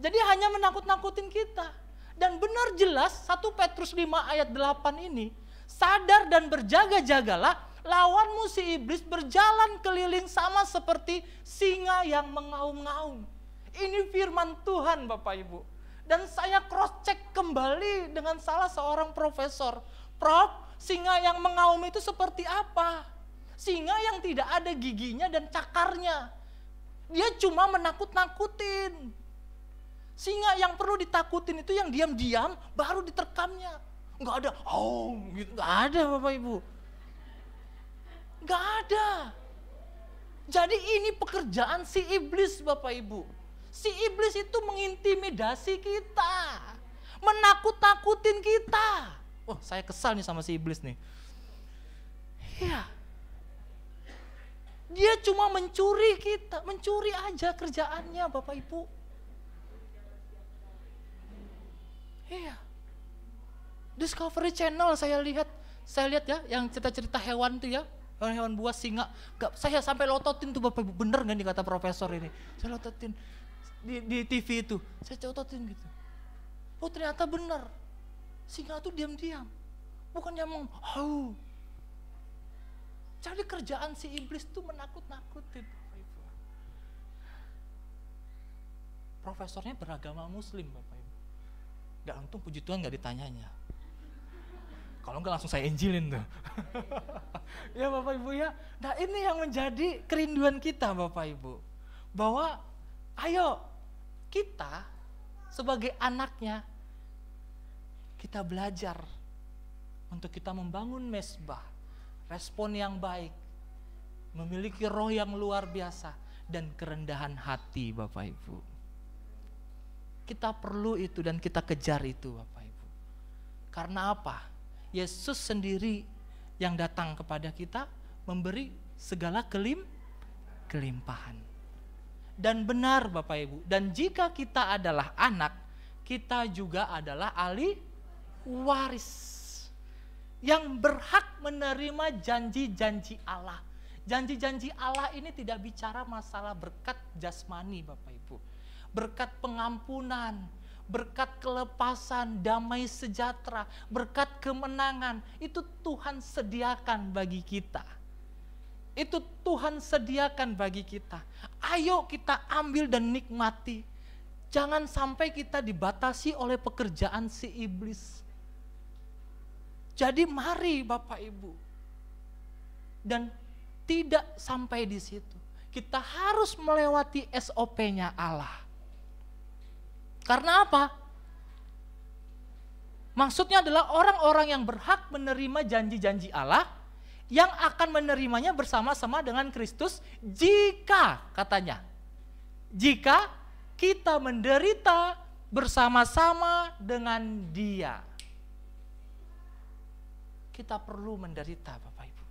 Jadi hanya menakut-nakutin kita. Dan benar jelas 1 Petrus 5 ayat 8 ini, sadar dan berjaga-jagalah, lawanmu si iblis berjalan keliling sama seperti singa yang mengaum-ngaum. Ini firman Tuhan Bapak Ibu. Dan saya cross check kembali dengan salah seorang profesor. Prof, singa yang mengaum itu seperti apa? Singa yang tidak ada giginya dan cakarnya. Dia cuma menakut-nakutin. Singa yang perlu ditakutin itu yang diam-diam baru diterkamnya. Nggak ada, gitu. Nggak ada Bapak Ibu. Nggak ada. Jadi ini pekerjaan si iblis Bapak Ibu. Si iblis itu mengintimidasi kita, menakut-nakutin kita. Wah, saya kesal nih sama si iblis nih. Iya. Dia cuma mencuri kita, mencuri aja kerjaannya Bapak Ibu. Iya. Discovery Channel saya lihat ya yang cerita-cerita hewan tuh ya. Hewan buas, singa. Saya sampai lototin tuh Bapak Ibu. Bener gak nih kata profesor ini? Saya lototin di TV itu. Saya lototin gitu. Oh ternyata bener. Singa tuh diam-diam. Bukan dia ngomong, Jadi kerjaan si iblis tuh menakut-nakutin Bapak Ibu. Profesornya beragama muslim Bapak Ibu. Gak untung puji Tuhan gak ditanyanya. Kalau enggak langsung saya injilin tuh. Ya Bapak Ibu ya. Nah ini yang menjadi kerinduan kita Bapak Ibu. Bahwa ayo kita sebagai anaknya, kita belajar untuk kita membangun mezbah. Respon yang baik. Memiliki roh yang luar biasa. Dan kerendahan hati Bapak Ibu. Kita perlu itu dan kita kejar itu Bapak Ibu. Karena apa? Yesus sendiri yang datang kepada kita memberi segala kelimpahan. Dan benar Bapak Ibu, dan jika kita adalah anak, kita juga adalah ahli waris yang berhak menerima janji-janji Allah. Janji-janji Allah ini tidak bicara masalah berkat jasmani Bapak Ibu. Berkat pengampunan, berkat kelepasan, damai sejahtera, berkat kemenangan, itu Tuhan sediakan bagi kita. Itu Tuhan sediakan bagi kita. Ayo kita ambil dan nikmati. Jangan sampai kita dibatasi oleh pekerjaan si iblis. Jadi mari Bapak Ibu. Dan tidak sampai di situ. Kita harus melewati SOP-nya Allah. Karena apa? Maksudnya adalah orang-orang yang berhak menerima janji-janji Allah yang akan menerimanya bersama-sama dengan Kristus jika katanya. Jika kita menderita bersama-sama dengan Dia. Kita perlu menderita Bapak Ibu.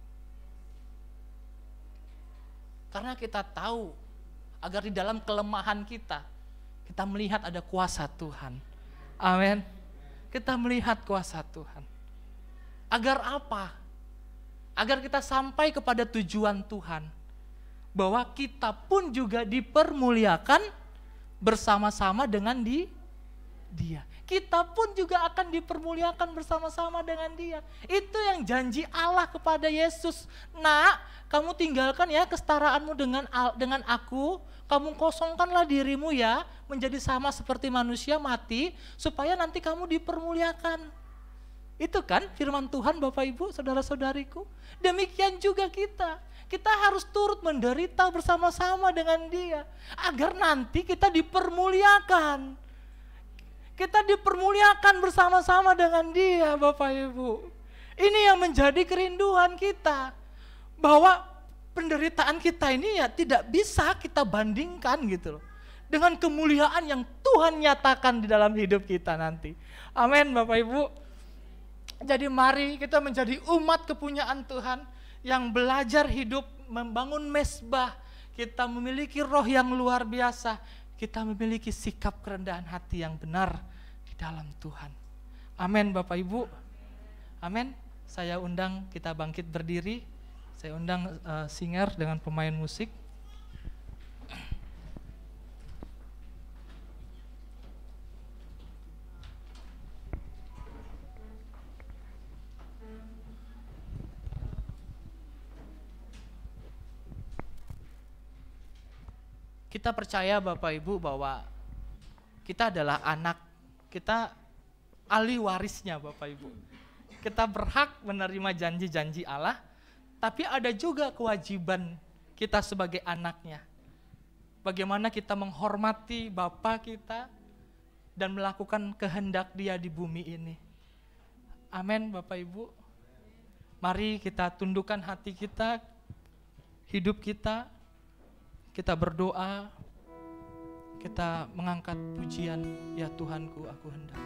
Karena kita tahu agar di dalam kelemahan kita melihat ada kuasa Tuhan. Amin. Kita melihat kuasa Tuhan. Agar apa? Agar kita sampai kepada tujuan Tuhan. Bahwa kita pun juga dipermuliakan bersama-sama dengan Dia. Kita pun juga akan dipermuliakan bersama-sama dengan Dia. Itu yang janji Allah kepada Yesus. Nak, kamu tinggalkan ya kesetaraanmu dengan aku. Kamu kosongkanlah dirimu ya, menjadi sama seperti manusia mati, supaya nanti kamu dipermuliakan. Itu kan firman Tuhan Bapak Ibu, saudara-saudariku. Demikian juga kita. Kita harus turut menderita bersama-sama dengan Dia. Agar nanti kita dipermuliakan. Kita dipermuliakan bersama-sama dengan Dia Bapak Ibu. Ini yang menjadi kerinduan kita. Bahwa penderitaan kita ini ya tidak bisa kita bandingkan gitu loh. Dengan kemuliaan yang Tuhan nyatakan di dalam hidup kita nanti. Amin Bapak Ibu. Jadi mari kita menjadi umat kepunyaan Tuhan yang belajar hidup membangun mezbah. Kita memiliki roh yang luar biasa. Kita memiliki sikap kerendahan hati yang benar di dalam Tuhan. Amin Bapak Ibu. Amin. Saya undang kita bangkit berdiri. Saya undang singer dengan pemain musik. Kita percaya Bapak Ibu bahwa kita adalah anak, kita ahli warisnya Bapak Ibu. Kita berhak menerima janji-janji Allah. Tapi ada juga kewajiban kita sebagai anaknya. Bagaimana kita menghormati Bapa kita dan melakukan kehendak Dia di bumi ini. Amin Bapak Ibu. Mari kita tundukkan hati kita, hidup kita berdoa, kita mengangkat pujian, ya Tuhanku aku hendak.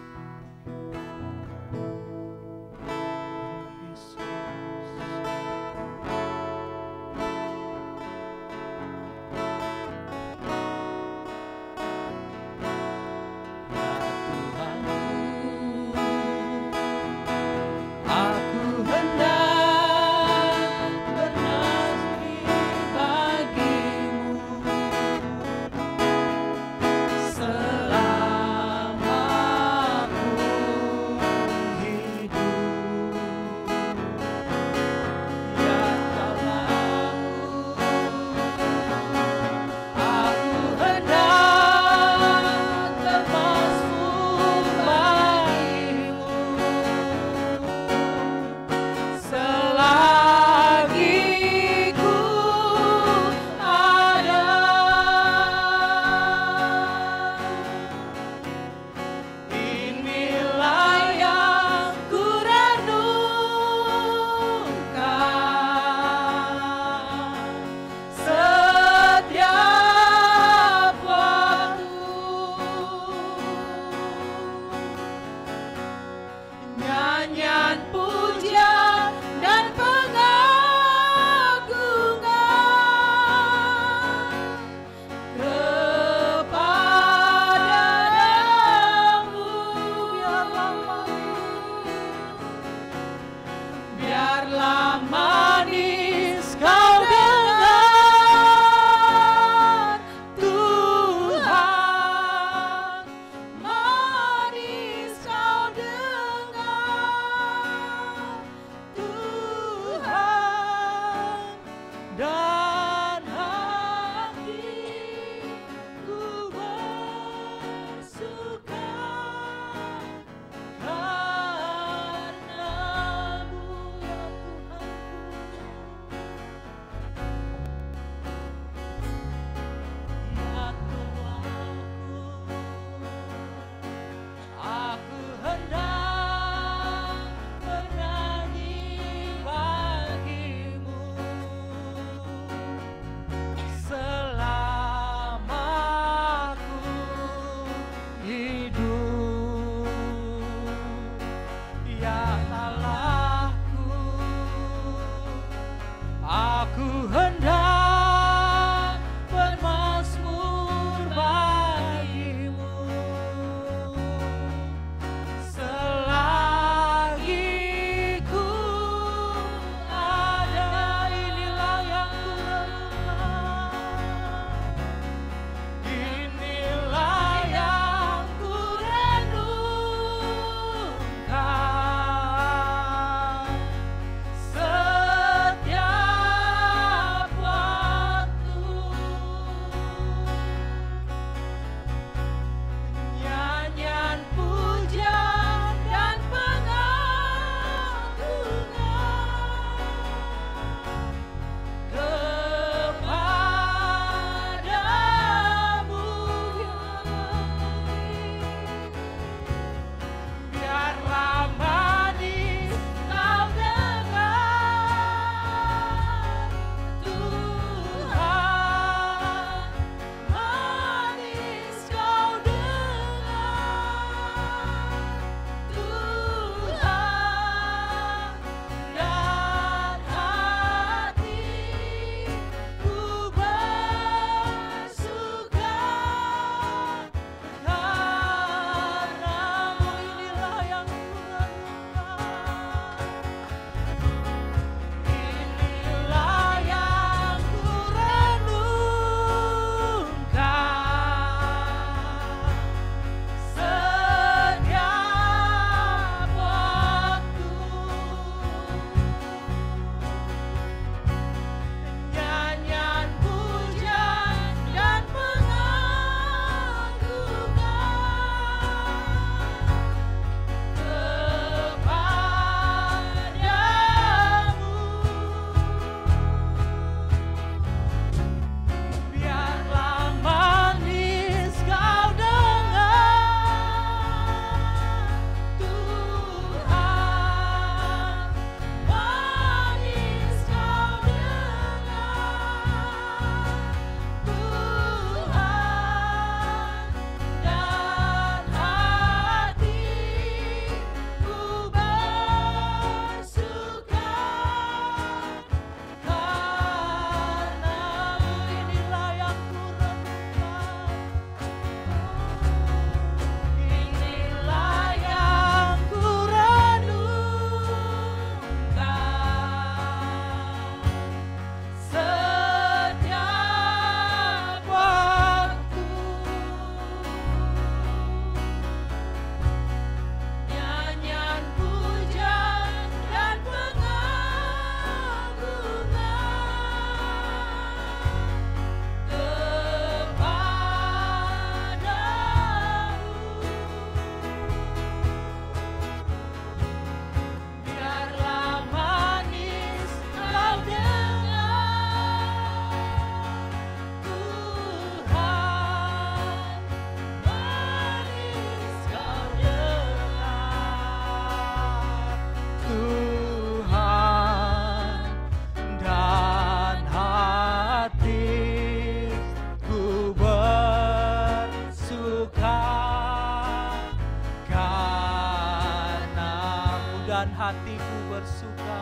hatiku bersuka.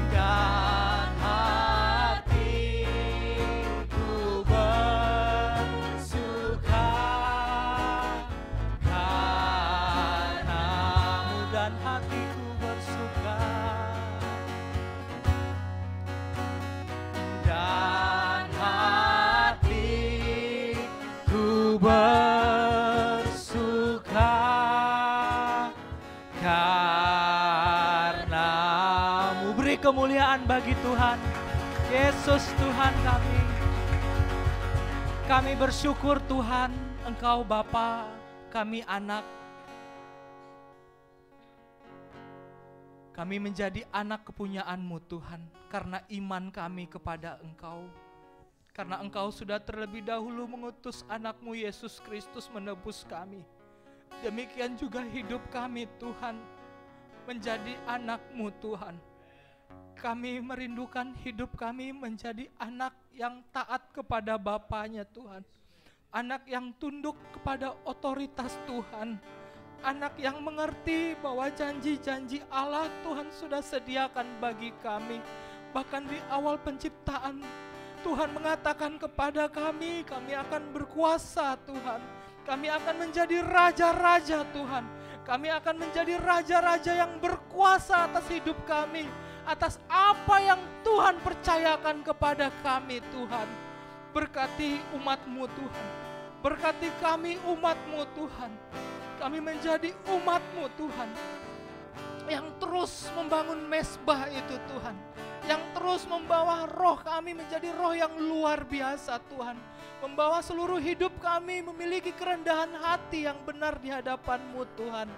Dan hatiku bersuka karenamu, dan hatiku bersuka. Dan hatiku bersuka karenamu. Beri kemuliaan bagi Tuhan. Yesus Tuhan kami. Kami bersyukur Tuhan, Engkau Bapa, kami anak. Kami menjadi anak kepunyaan-Mu Tuhan, karena iman kami kepada Engkau. Karena Engkau sudah terlebih dahulu mengutus anak-Mu Yesus Kristus menebus kami. Demikian juga hidup kami Tuhan, menjadi anak-Mu Tuhan. Kami merindukan hidup kami menjadi anak yang taat kepada Bapanya Tuhan. Anak yang tunduk kepada otoritas Tuhan. Anak yang mengerti bahwa janji-janji Allah Tuhan sudah sediakan bagi kami. Bahkan di awal penciptaan Tuhan mengatakan kepada kami akan berkuasa Tuhan. Kami akan menjadi raja-raja Tuhan. Kami akan menjadi raja-raja yang berkuasa atas hidup kami. Atas apa yang Tuhan percayakan kepada kami Tuhan. Berkati umat-Mu Tuhan. Berkati kami umat-Mu Tuhan. Kami menjadi umat-Mu Tuhan. Yang terus membangun mezbah itu Tuhan. Yang terus membawa roh kami menjadi roh yang luar biasa Tuhan. Membawa seluruh hidup kami memiliki kerendahan hati yang benar di hadapan-Mu Tuhan.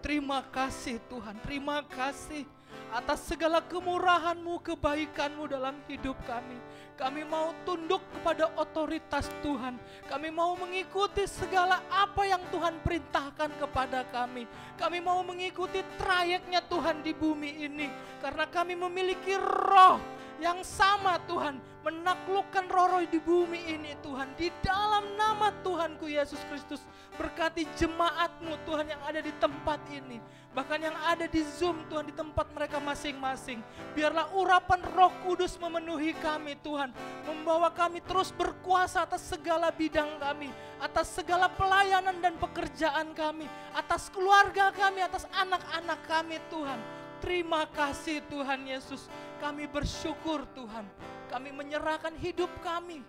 Terima kasih Tuhan, terima kasih atas segala kemurahan-Mu, kebaikan-Mu dalam hidup kami. Kami mau tunduk kepada otoritas Tuhan. Kami mau mengikuti segala apa yang Tuhan perintahkan kepada kami. Kami mau mengikuti trayeknya Tuhan di bumi ini. Karena kami memiliki roh yang sama Tuhan, menaklukkan roh-roh di bumi ini Tuhan. Di dalam nama Tuhanku Yesus Kristus, berkati jemaat-Mu Tuhan yang ada di tempat ini. Bahkan yang ada di Zoom Tuhan, di tempat mereka masing-masing. Biarlah urapan Roh Kudus memenuhi kami Tuhan. Membawa kami terus berkuasa atas segala bidang kami. Atas segala pelayanan dan pekerjaan kami. Atas keluarga kami, atas anak-anak kami Tuhan. Terima kasih Tuhan Yesus. Kami bersyukur Tuhan. Kami menyerahkan hidup kami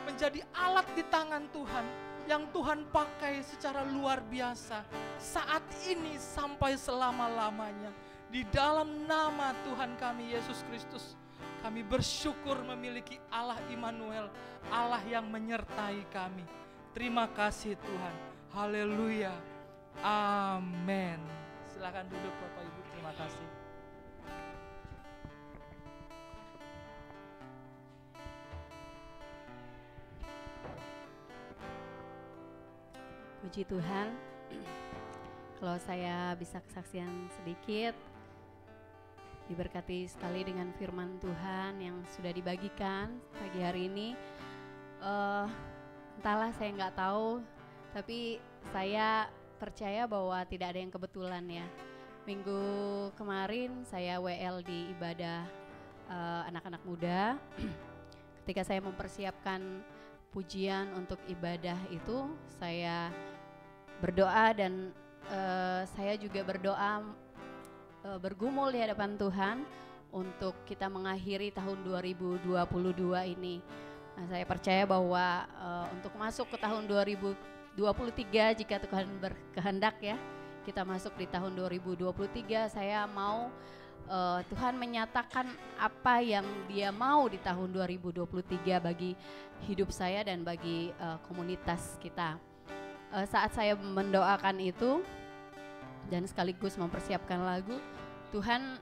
menjadi alat di tangan Tuhan yang Tuhan pakai secara luar biasa saat ini sampai selama-lamanya. Di dalam nama Tuhan kami Yesus Kristus, kami bersyukur memiliki Allah Immanuel, Allah yang menyertai kami. Terima kasih Tuhan. Haleluya. Amin. Silakan duduk Bapak Ibu. Terima kasih. Puji Tuhan. Kalau saya bisa kesaksian sedikit, diberkati sekali dengan firman Tuhan yang sudah dibagikan pagi hari ini. Entahlah, saya nggak tahu, tapi saya percaya bahwa tidak ada yang kebetulan ya. Minggu kemarin saya WL di ibadah anak-anak muda. Ketika saya mempersiapkan pujian untuk ibadah itu, saya berdoa dan saya juga berdoa bergumul di hadapan Tuhan untuk kita mengakhiri tahun 2022 ini. Nah, saya percaya bahwa untuk masuk ke tahun 2023 jika Tuhan berkehendak ya, kita masuk di tahun 2023, saya mau Tuhan menyatakan apa yang Dia mau di tahun 2023 bagi hidup saya dan bagi komunitas kita. Saat saya mendoakan itu dan sekaligus mempersiapkan lagu, Tuhan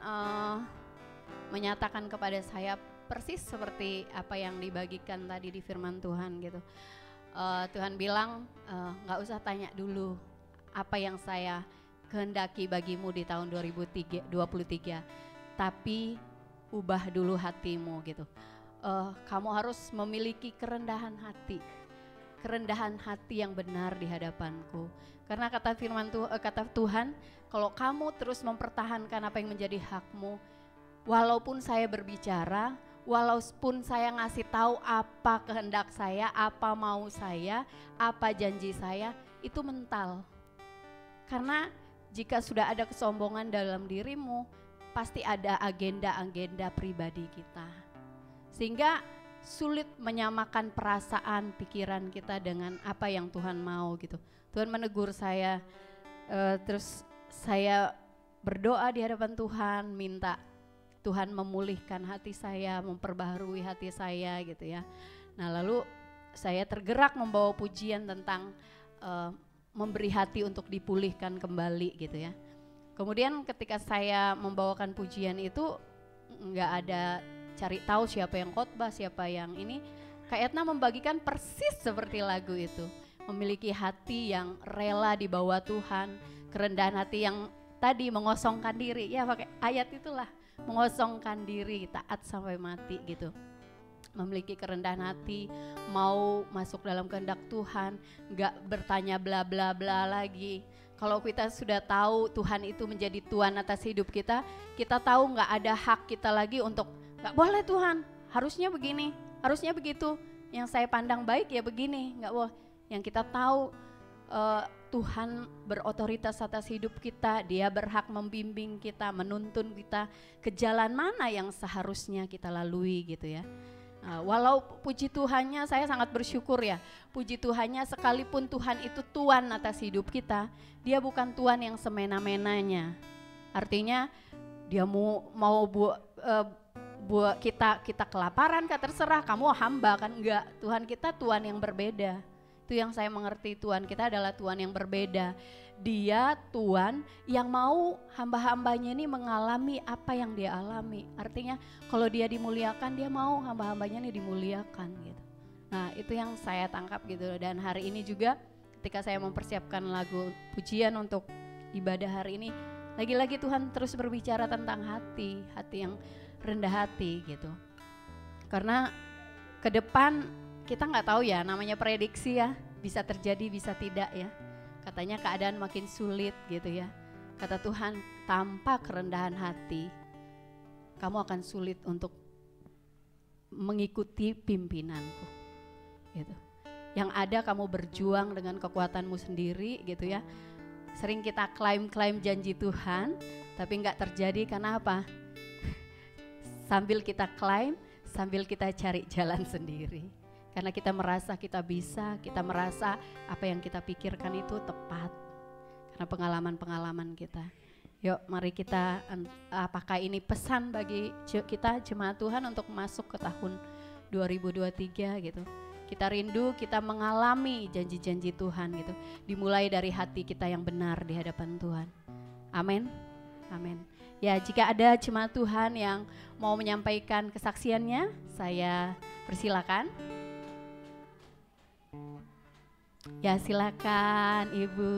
menyatakan kepada saya persis seperti apa yang dibagikan tadi di firman Tuhan gitu. Tuhan bilang nggak usah tanya dulu apa yang saya kehendaki bagimu di tahun 2023, tapi ubah dulu hatimu gitu. Kamu harus memiliki kerendahan hati. kerendahan hati yang benar di hadapanku. Karena kata Tuhan, kalau kamu terus mempertahankan apa yang menjadi hakmu, walaupun saya berbicara, walaupun saya ngasih tahu apa kehendak saya, apa mau saya, apa janji saya, itu mental. Karena jika sudah ada kesombongan dalam dirimu, pasti ada agenda-agenda pribadi kita. Sehingga sulit menyamakan perasaan, pikiran kita dengan apa yang Tuhan mau gitu. Tuhan menegur saya, terus saya berdoa di hadapan Tuhan, minta Tuhan memulihkan hati saya, memperbaharui hati saya gitu ya. Nah lalu saya tergerak membawa pujian tentang memberi hati untuk dipulihkan kembali gitu ya. Kemudian ketika saya membawakan pujian itu nggak ada cari tahu siapa yang khotbah, siapa yang ini. Kak Etna membagikan persis seperti lagu itu. Memiliki hati yang rela dibawa Tuhan, kerendahan hati yang tadi mengosongkan diri. Ya pakai ayat itulah, mengosongkan diri, taat sampai mati gitu. Memiliki kerendahan hati, mau masuk dalam kehendak Tuhan, gak bertanya bla bla bla lagi. Kalau kita sudah tahu Tuhan itu menjadi Tuhan atas hidup kita, kita tahu gak ada hak kita lagi untuk gak boleh Tuhan, harusnya begini, harusnya begitu. Yang saya pandang baik ya begini, gak boleh. Yang kita tahu Tuhan berotoritas atas hidup kita, Dia berhak membimbing kita, menuntun kita ke jalan mana yang seharusnya kita lalui gitu ya. Walau puji Tuhannya, saya sangat bersyukur ya, puji Tuhannya sekalipun Tuhan itu Tuhan atas hidup kita, Dia bukan Tuhan yang semena-menanya. Artinya Dia mau buat kita kelaparan, terserah kamu hamba kan, enggak. Tuhan kita Tuhan yang berbeda. Itu yang saya mengerti, Tuhan kita adalah Tuhan yang berbeda. Dia Tuhan yang mau hamba-hambanya ini mengalami apa yang Dia alami. Artinya kalau Dia dimuliakan, Dia mau hamba-hambanya ini dimuliakan gitu. Nah itu yang saya tangkap gitu. Dan hari ini juga ketika saya mempersiapkan lagu pujian untuk ibadah hari ini, lagi-lagi Tuhan terus berbicara tentang hati yang rendah hati gitu. Karena ke depan kita nggak tahu ya, namanya prediksi ya, bisa terjadi bisa tidak ya. Katanya keadaan makin sulit gitu ya. Kata Tuhan, tanpa kerendahan hati kamu akan sulit untuk mengikuti pimpinanku gitu. Yang ada kamu berjuang dengan kekuatanmu sendiri gitu ya. Sering kita klaim janji Tuhan, tapi nggak terjadi karena apa? Sambil kita klaim, sambil kita cari jalan sendiri. Karena kita merasa kita bisa, kita merasa apa yang kita pikirkan itu tepat. Karena pengalaman-pengalaman kita. Yuk mari kita, apakah ini pesan bagi kita jemaat Tuhan untuk masuk ke tahun 2023 gitu. Kita rindu, kita mengalami janji-janji Tuhan gitu. Dimulai dari hati kita yang benar di hadapan Tuhan. Amin. Amin. Ya jika ada jemaat Tuhan yang mau menyampaikan kesaksiannya, saya persilakan. Ya silakan Ibu.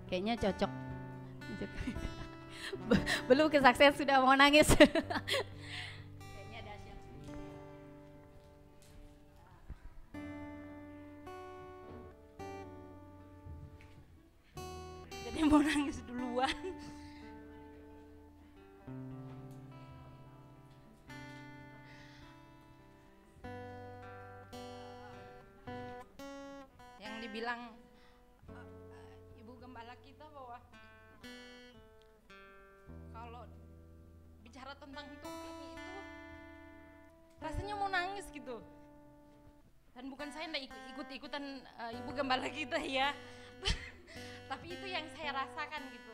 Kayaknya cocok. Belum kesaksian sudah mau nangis. Kayaknya dahsyat. Jadi mau nangis duluan. Bilang Ibu Gembala kita bahwa kalau bicara tentang Tuhan itu rasanya mau nangis gitu. Dan bukan saya nggak ikut-ikutan Ibu Gembala kita ya, tapi itu yang saya rasakan gitu.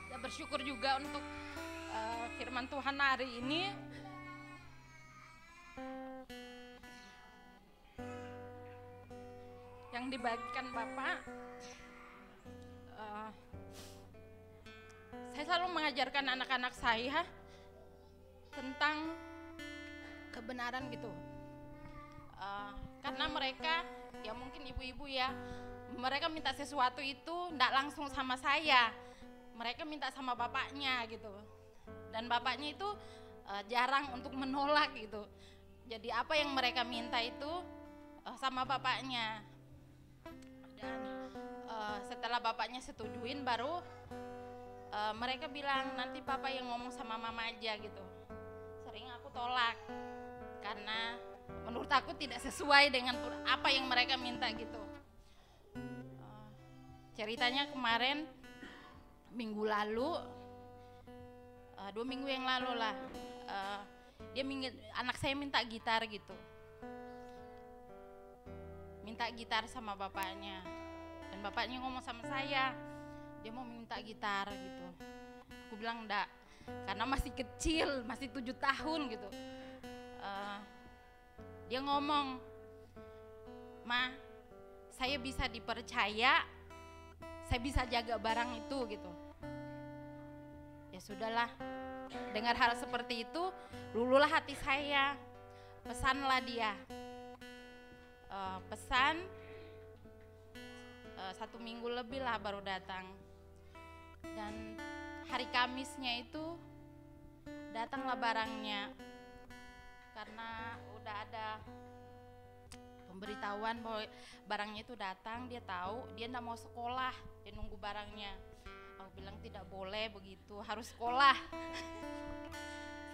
Ya bersyukur juga untuk firman Tuhan hari ini. Yang dibagikan Bapak, saya selalu mengajarkan anak-anak saya tentang kebenaran gitu, karena mereka ya mungkin ibu-ibu ya, mereka minta sesuatu itu tidak langsung sama saya, mereka minta sama bapaknya gitu, dan bapaknya itu jarang untuk menolak gitu. Jadi apa yang mereka minta itu sama bapaknya, dan setelah bapaknya setujuin baru mereka bilang nanti papa yang ngomong sama mama aja gitu. Sering aku tolak karena menurut aku tidak sesuai dengan apa yang mereka minta gitu. Ceritanya kemarin minggu lalu, 2 minggu yang lalu lah, anak saya minta gitar gitu, minta gitar sama bapaknya, dan bapaknya ngomong sama saya dia mau minta gitar gitu. Aku bilang enggak, karena masih kecil, masih 7 tahun gitu. Dia ngomong, "Ma, saya bisa dipercaya, saya bisa jaga barang itu," gitu. Ya sudahlah, dengar hal seperti itu, luluhlah hati saya. Pesanlah dia, pesan 1 minggu lebih lah baru datang. Dan hari Kamisnya itu datanglah barangnya, karena udah ada pemberitahuan bahwa barangnya itu datang. Dia tahu, dia enggak mau sekolah, dia nunggu barangnya. Aku bilang tidak boleh begitu, harus sekolah.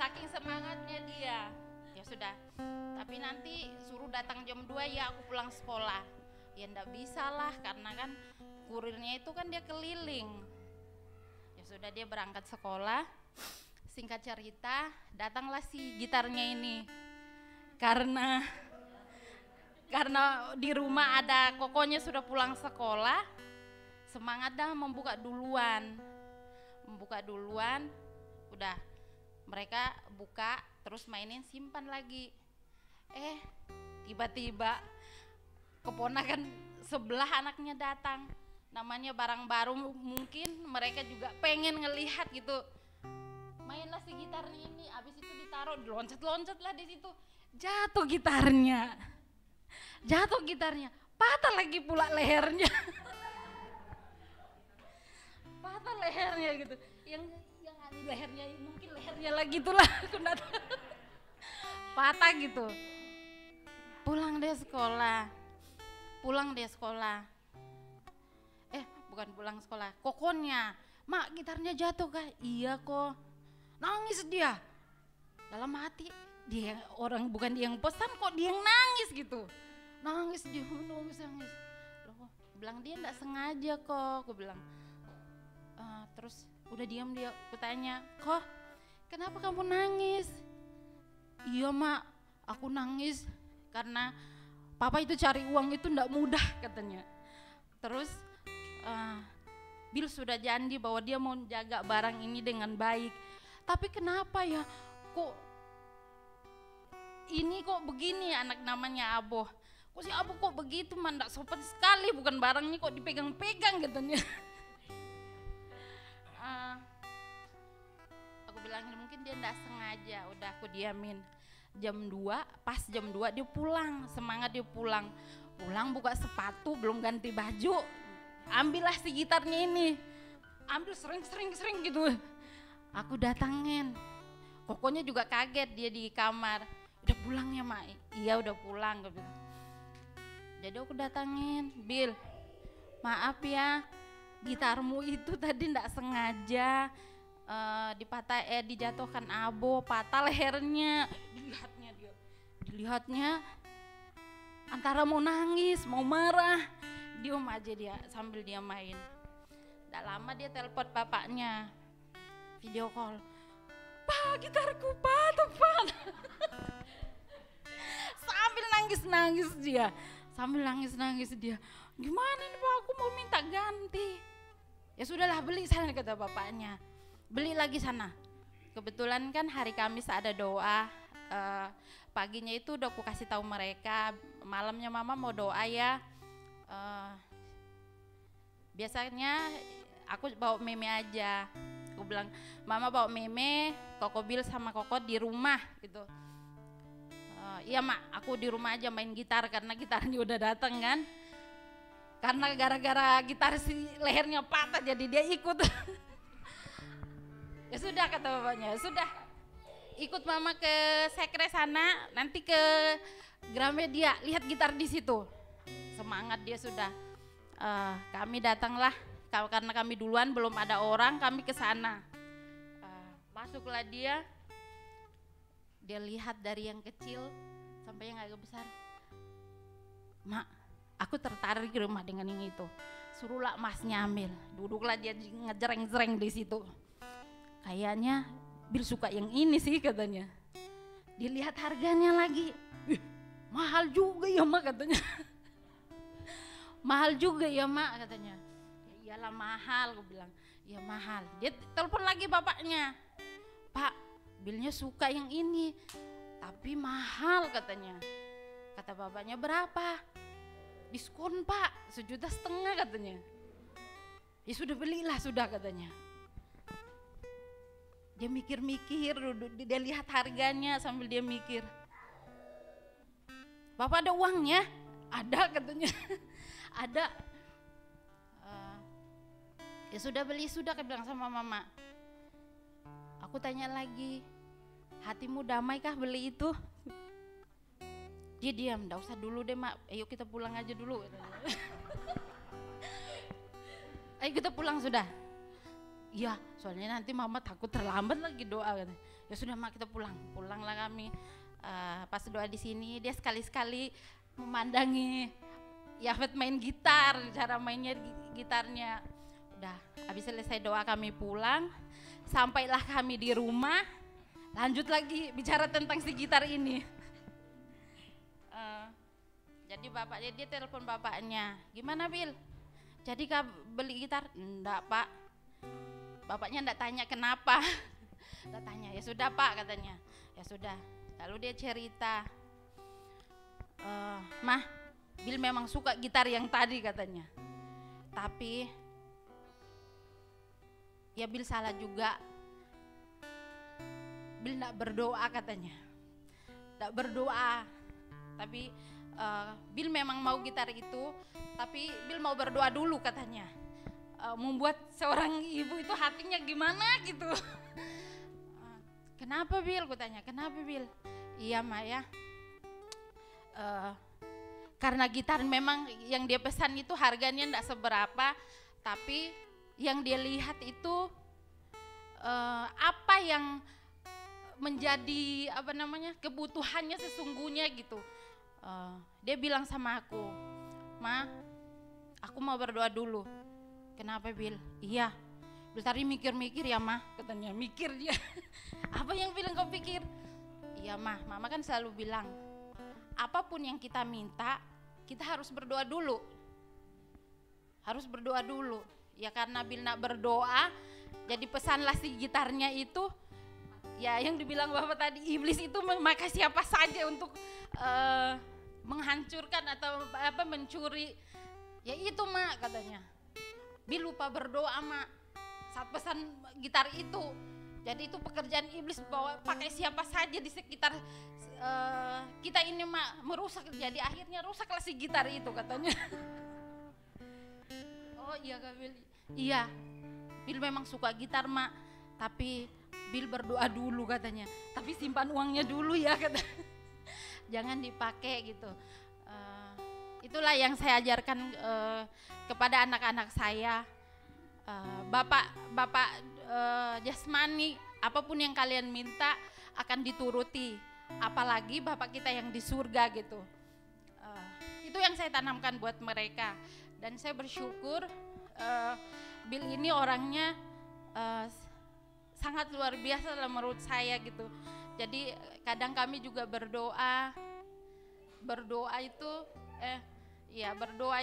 Saking semangatnya dia. Ya sudah, tapi nanti suruh datang jam 2 ya aku pulang sekolah. Ya enggak bisa lah, karena kan kurirnya itu kan dia keliling. Ya sudah, dia berangkat sekolah. Singkat cerita, datanglah si gitarnya ini. Karena di rumah ada kokonya sudah pulang sekolah, semangat dah membuka duluan, udah mereka buka terus mainin, simpan lagi. Tiba-tiba keponakan sebelah anaknya datang, namanya barang baru, mungkin mereka juga pengen ngelihat gitu. Mainlah si gitarnya ini, abis itu ditaruh, loncat-loncat lah di situ, jatuh gitarnya, patah lagi pula lehernya. Patah lehernya gitu, yang lehernya, mungkin lehernya lagi itulah, aku nggak tahu. Patah gitu. Pulang dia sekolah. Bukan pulang sekolah, kokonnya, "Mak, gitarnya jatuh kah?" "Iya kok." Nangis dia. Dalam hati, dia orang bukan dia yang pesan kok dia yang nangis gitu. Nangis. Loh, bilang dia enggak sengaja kok, aku bilang. Terus udah diam dia, aku tanya, "Kok, kenapa kamu nangis?" "Iya Mak, aku nangis karena papa itu cari uang itu enggak mudah," katanya. Terus Bill sudah janji bahwa dia mau jaga barang ini dengan baik. Tapi kenapa ya, kok begini, anak namanya Aboh. Kok si Aboh kok begitu, mandak sopan sekali, bukan barangnya kok dipegang-pegang katanya. Aku bilang mungkin dia enggak sengaja, udah aku diamin. Pas jam 2 dia pulang, semangat dia pulang buka sepatu, belum ganti baju, ambillah si gitarnya ini, ambil sering gitu. Aku datangin, kokonya juga kaget, dia di kamar. "Udah pulang ya Mak?" "Iya udah pulang," gue bilang. Jadi aku datangin, "Bill, maaf ya, gitarmu itu tadi ndak sengaja dijatuhkan Aboh, patah lehernya." Dilihatnya antara mau nangis, mau marah, diam aja dia sambil dia main. Ndak lama dia telepon bapaknya, video call, "Pak, gitarku patah, Pak." Sambil nangis dia. "Gimana ini Pak, aku mau minta ganti." "Ya sudahlah, beli sana," kata bapaknya. Beli lagi sana. Kebetulan kan hari Kamis ada doa. Paginya itu udah aku kasih tahu mereka, malamnya Mama mau doa ya. Biasanya aku bawa Meme aja. Aku bilang, "Mama bawa Meme, Koko Bill sama Koko di rumah gitu." "Iya Mak, aku di rumah aja main gitar," karena gitarnya udah datang kan. Karena gara-gara gitar si lehernya patah jadi dia ikut. Ya sudah kata bapaknya, sudah ikut mama ke sekre sana, nanti ke Gramedia, lihat gitar di situ. Semangat dia sudah. Kami datanglah, karena kami duluan belum ada orang, kami ke sana. Masuklah dia lihat dari yang kecil sampai yang agak besar. Mak, aku tertarik di rumah dengan yang itu. Suruhlah masnya ambil. Duduklah dia ngejreng-jreng di situ. Kayaknya Bil suka yang ini sih katanya. Dilihat harganya lagi. Mahal juga ya mak katanya. Mahal juga ya mak katanya. Ya iyalah mahal, aku bilang. Ya mahal. Dia telepon lagi bapaknya. Pak, Bilnya suka yang ini. Tapi mahal katanya. Kata bapaknya, berapa? Diskon pak, 1,5 juta katanya. Ya sudah belilah sudah katanya. Dia mikir-mikir, dia lihat harganya sambil dia mikir. Bapak ada uangnya? Ada katanya. Ada. Ya sudah beli sudah, dia bilang sama mama. Aku tanya lagi, hatimu damai kah beli itu? Dia diam, enggak usah dulu deh mak, ayo kita pulang aja dulu. Ayo kita pulang sudah. Iya, soalnya nanti mama takut terlambat lagi doa. Ya sudah mak, kita pulang. Pulanglah kami. Pas doa di sini dia sekali-sekali memandangi Yafet main gitar, cara mainnya gitarnya. Udah, habis selesai doa kami pulang. Sampailah kami di rumah. Lanjut lagi bicara tentang si gitar ini. Jadi bapaknya, dia telepon bapaknya. Gimana Bil? Jadi kau beli gitar? Enggak pak. Bapaknya enggak tanya kenapa. Enggak tanya, ya sudah pak katanya. Ya sudah. Lalu dia cerita, Mah, Bil memang suka gitar yang tadi katanya. Tapi ya Bil salah juga. Bil enggak berdoa katanya. Enggak berdoa. Tapi Bil memang mau gitar itu, tapi Bil mau berdoa dulu katanya. Membuat seorang ibu itu hatinya gimana gitu. Kenapa Bil? Kutanya, kenapa Bil? Iya Maya, karena gitar memang yang dia pesan itu harganya enggak seberapa, tapi yang dia lihat itu apa yang menjadi kebutuhannya sesungguhnya gitu. Dia bilang sama aku, Ma, aku mau berdoa dulu. Kenapa Bil? Iya. Bil tadi mikir-mikir ya Ma, katanya. Mikir dia. Apa yang bilang kau pikir? Iya Ma, Mama kan selalu bilang, apapun yang kita minta, kita harus berdoa dulu. Harus berdoa dulu. Ya karena Bil nak berdoa, jadi pesanlah si gitarnya itu, ya yang dibilang Bapak tadi, iblis itu memakai siapa saja untuk menghancurkan atau mencuri. Ya itu Mak katanya. Bil lupa berdoa Mak saat pesan gitar itu. Jadi itu pekerjaan iblis, bawa pakai siapa saja di sekitar kita ini Mak, merusak. Jadi akhirnya rusaklah si gitar itu katanya. Oh iya Kak Bil. Iya, Bil memang suka gitar Mak, tapi Bil berdoa dulu katanya. Tapi simpan uangnya dulu ya katanya. Jangan dipakai gitu. Itulah yang saya ajarkan kepada anak-anak saya. Bapak jasmani, apapun yang kalian minta akan dituruti. Apalagi Bapak kita yang di surga gitu. Itu yang saya tanamkan buat mereka. Dan saya bersyukur Bil ini orangnya sangat luar biasa lah menurut saya gitu. Jadi kadang kami juga berdoa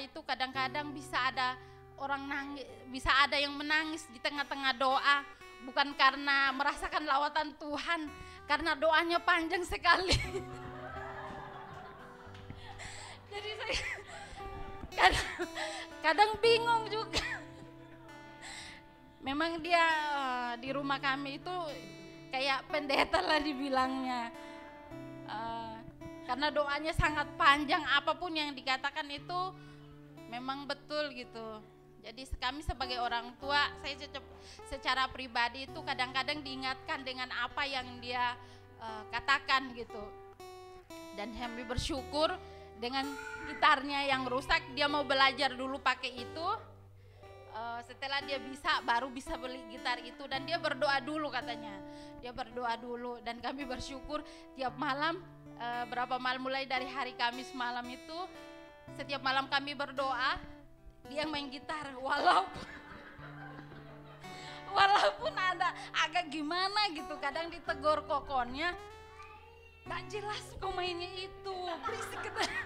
itu kadang-kadang bisa ada orang nangis, bisa ada yang menangis di tengah-tengah doa, bukan karena merasakan lawatan Tuhan, karena doanya panjang sekali. Jadi saya kadang bingung juga. Memang dia di rumah kami itu kayak pendeta lah dibilangnya, karena doanya sangat panjang, apapun yang dikatakan itu memang betul gitu. Jadi kami sebagai orang tua, saya secara pribadi itu kadang-kadang diingatkan dengan apa yang dia katakan gitu. Dan kami bersyukur dengan gitarnya yang rusak, dia mau belajar dulu pakai itu. Setelah dia bisa, baru bisa beli gitar itu. Dan dia berdoa dulu katanya. Dia berdoa dulu dan kami bersyukur tiap malam, berapa malam mulai dari hari Kamis malam itu, setiap malam kami berdoa, dia main gitar walaupun ada agak gimana gitu, kadang ditegur kokonnya, gak jelas kok mainnya itu, berisik katanya.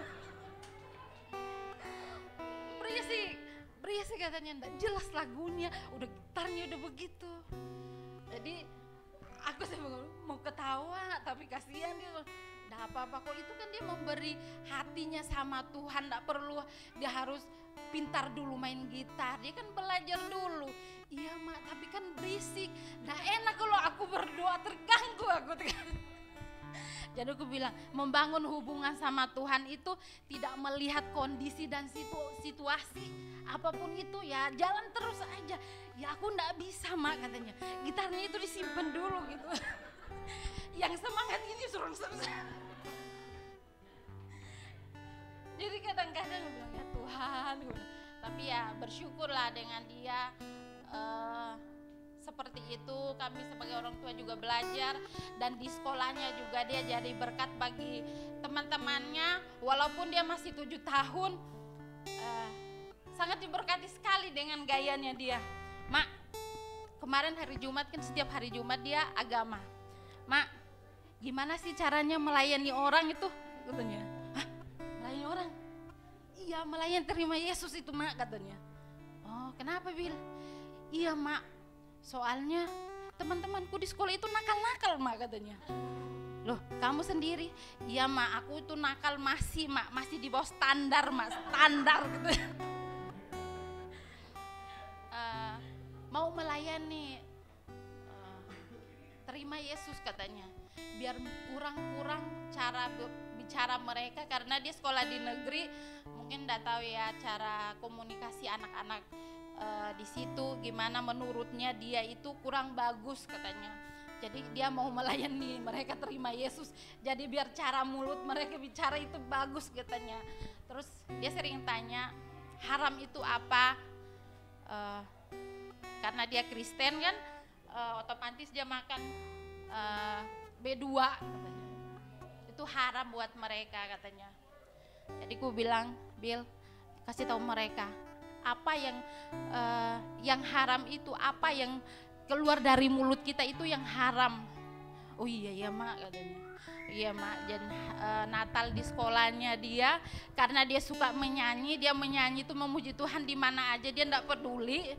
Berisik katanya, gak jelas lagunya, udah gitarnya udah begitu. Jadi aku mau ketawa tapi kasihan dia. Gak apa-apa kok, itu kan dia memberi hatinya sama Tuhan, gak perlu dia harus pintar dulu main gitar, dia kan belajar dulu. Iya mak, tapi kan berisik, gak enak kalau aku berdoa, terganggu aku. Jadi aku bilang, membangun hubungan sama Tuhan itu tidak melihat kondisi dan situasi apapun itu, ya jalan terus aja. Ya aku gak bisa mak katanya, gitarnya itu disimpan dulu gitu. Yang semangat ini suruh. Jadi kadang-kadang gue bilang, ya Tuhan, tapi ya bersyukurlah dengan dia seperti itu. Kami sebagai orang tua juga belajar, dan di sekolahnya juga dia jadi berkat bagi teman-temannya. Walaupun dia masih 7 tahun, sangat diberkati sekali dengan gayanya dia. Mak, kemarin hari Jumat kan setiap hari Jumat dia agama. Mak, gimana sih caranya melayani orang itu? Katanya. Hah? Melayani orang? Iya, melayani terima Yesus itu mak katanya. Oh, kenapa Bil? Iya mak, soalnya teman-temanku di sekolah itu nakal-nakal mak katanya. Loh, kamu sendiri? Iya mak, aku itu nakal masih di bawah standar mak, standar gitu. Mau melayani, terima Yesus katanya, biar kurang-kurang cara bicara mereka, karena dia sekolah di negeri, mungkin enggak tahu ya cara komunikasi anak-anak di situ gimana. Menurutnya dia itu kurang bagus katanya. Jadi dia mau melayani mereka terima Yesus, jadi biar cara mulut mereka bicara itu bagus katanya. Terus dia sering tanya, haram itu apa? Karena dia Kristen kan, otomatis dia makan B2 katanya. Itu haram buat mereka katanya. Jadi ku bilang, Bil, kasih tahu mereka apa yang haram itu, apa yang keluar dari mulut kita itu yang haram. Oh iya mak katanya. Iya mak, dan Natal di sekolahnya dia, karena dia suka menyanyi, dia menyanyi itu memuji Tuhan di mana aja, dia enggak peduli.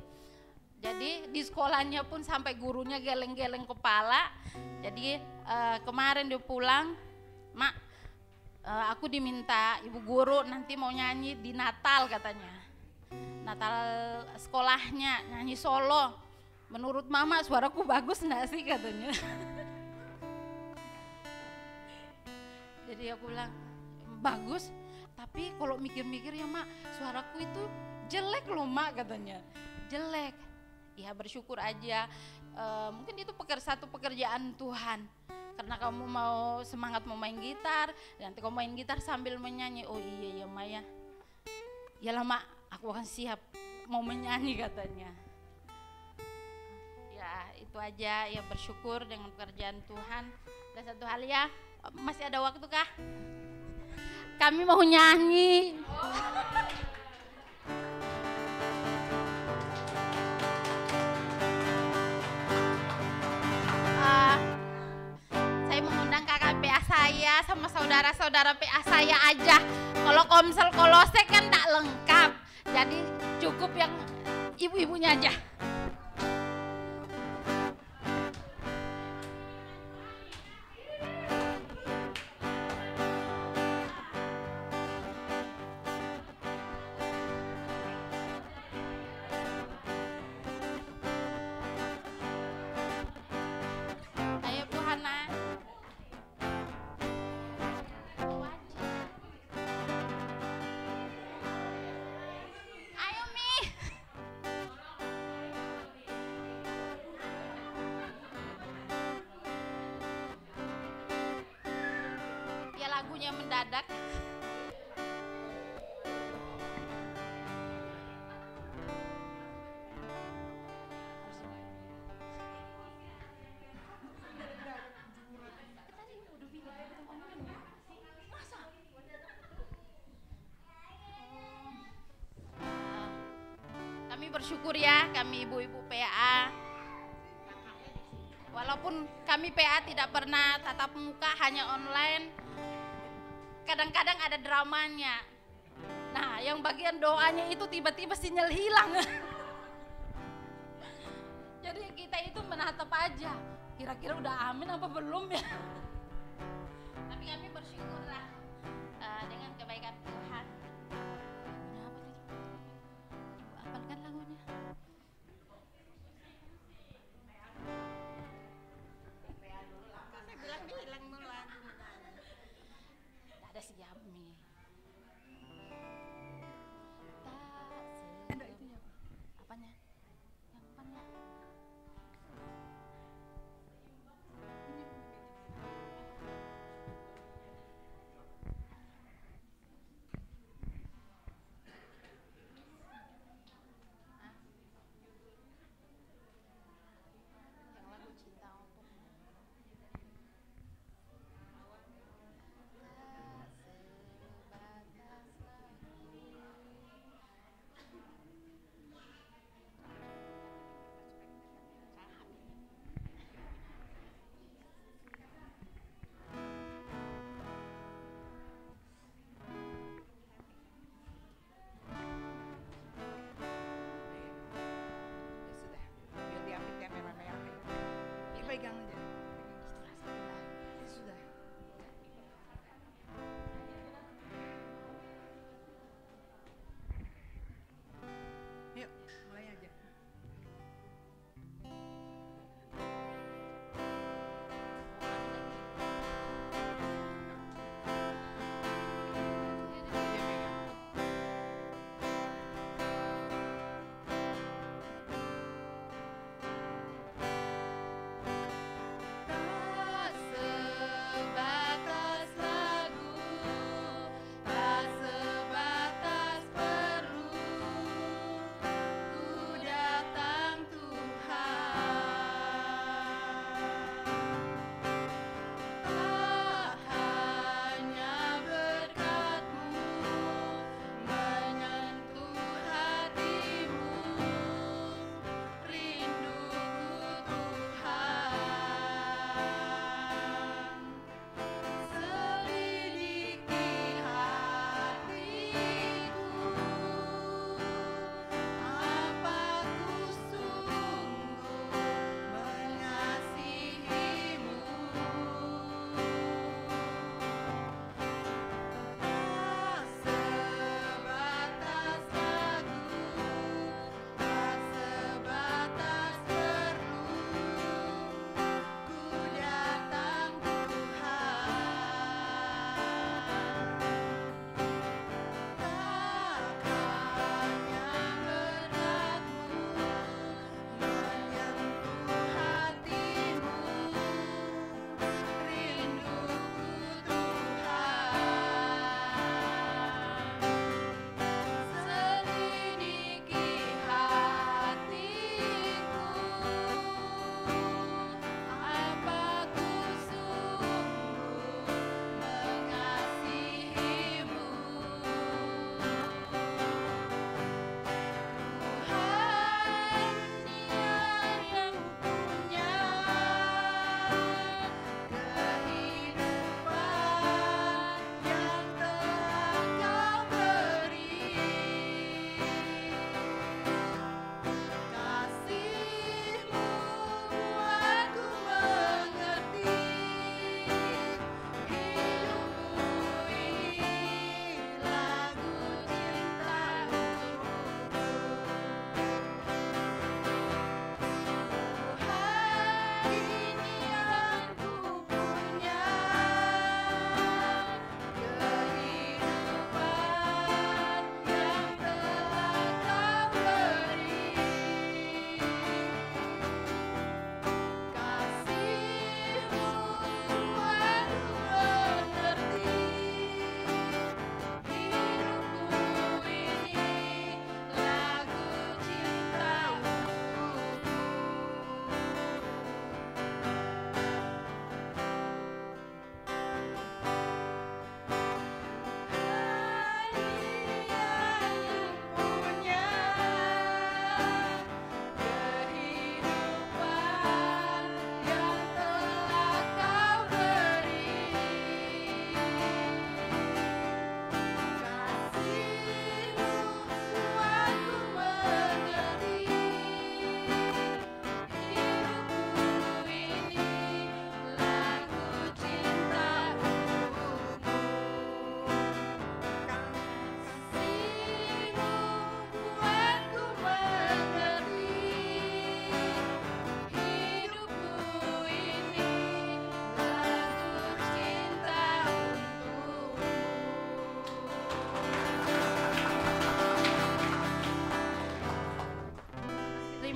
Jadi di sekolahnya pun sampai gurunya geleng-geleng kepala. Jadi kemarin dia pulang, mak, aku diminta ibu guru nanti mau nyanyi di Natal katanya. Natal sekolahnya nyanyi solo. Menurut mama suaraku bagus enggak sih katanya. Jadi aku bilang bagus, tapi kalau mikir-mikir ya mak, suaraku itu jelek loh mak katanya. Jelek. Ya bersyukur aja, mungkin itu satu pekerjaan Tuhan. Karena kamu mau semangat mau main gitar, nanti kamu main gitar sambil menyanyi. Oh iya ya Maya, ya lah mak, aku akan siap mau menyanyi katanya. Ya itu aja, ya bersyukur dengan pekerjaan Tuhan. Dan satu hal ya, masih ada waktu kah? Kami mau nyanyi. Saya mengundang kakak PA saya sama saudara-saudara PA saya aja. Kalau Komsel Kolose kan tak lengkap, jadi cukup yang ibu-ibunya aja. lagunya mendadak. Kami bersyukur ya, kami ibu-ibu PA. Walaupun kami PA tidak pernah tatap muka, hanya online, kadang-kadang ada dramanya. Nah, yang bagian doanya itu tiba-tiba sinyal hilang. Jadi kita itu menatap aja, kira-kira udah amin apa belum ya. Tapi kami bersyukurlah dengan kebaikan Tuhan. Apalkan lagunya. Bilang dulu lagu. Tidak ada si Yami. Ada itunya. Apanya? Yang apanya?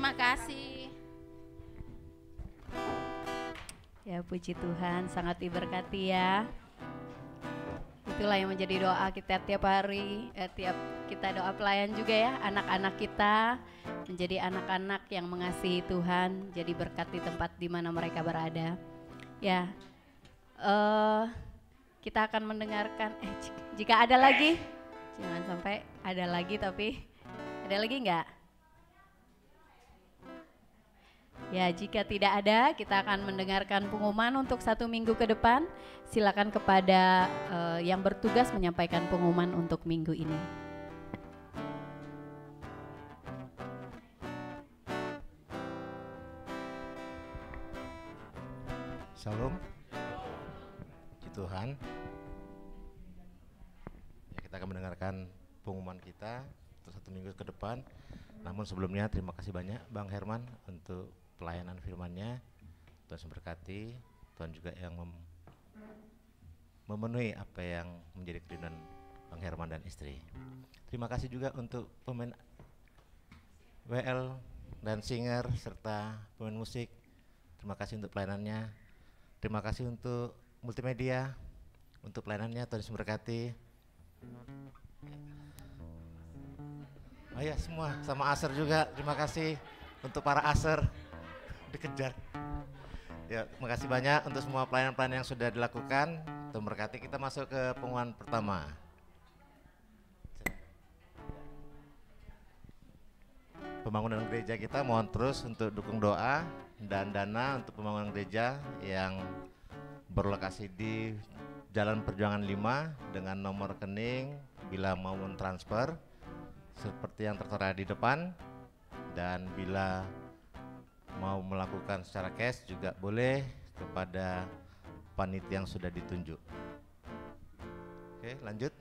Terima kasih. Ya, puji Tuhan, sangat diberkati ya. Itulah yang menjadi doa kita tiap hari, tiap kita doa pelayan juga ya. Anak-anak kita menjadi anak-anak yang mengasihi Tuhan, jadi berkat di tempat di mana mereka berada. Ya, kita akan mendengarkan, jika ada lagi, jangan sampai ada lagi, tapi ada lagi enggak? Ya, jika tidak ada, kita akan mendengarkan pengumuman untuk 1 minggu ke depan. Silakan kepada yang bertugas menyampaikan pengumuman untuk minggu ini. Shalom, puji Tuhan. Ya, kita akan mendengarkan pengumuman kita untuk 1 minggu ke depan. Namun sebelumnya terima kasih banyak Bang Herman untuk pelayanan firman-Nya. Tuhan memberkati, Tuhan juga yang memenuhi apa yang menjadi kerinduan Bang Herman dan istri. Terima kasih juga untuk pemain WL dan singer serta pemain musik. Terima kasih untuk pelayanannya. Terima kasih untuk multimedia untuk pelayanannya. Tuhan memberkati. Oh ya, semua sama Aser juga. Terima kasih untuk para Aser. Dikejar. Ya, terima kasih banyak untuk semua pelayanan-pelayanan yang sudah dilakukan. Tuhan berkati. Kita masuk ke pengumuman pertama. Pembangunan gereja kita mohon terus untuk dukung doa dan dana untuk pembangunan gereja yang berlokasi di Jalan Perjuangan 5 dengan nomor rekening bila mau transfer seperti yang tertera di depan, dan bila mau melakukan secara cash juga boleh kepada panitia yang sudah ditunjuk. Oke, lanjut.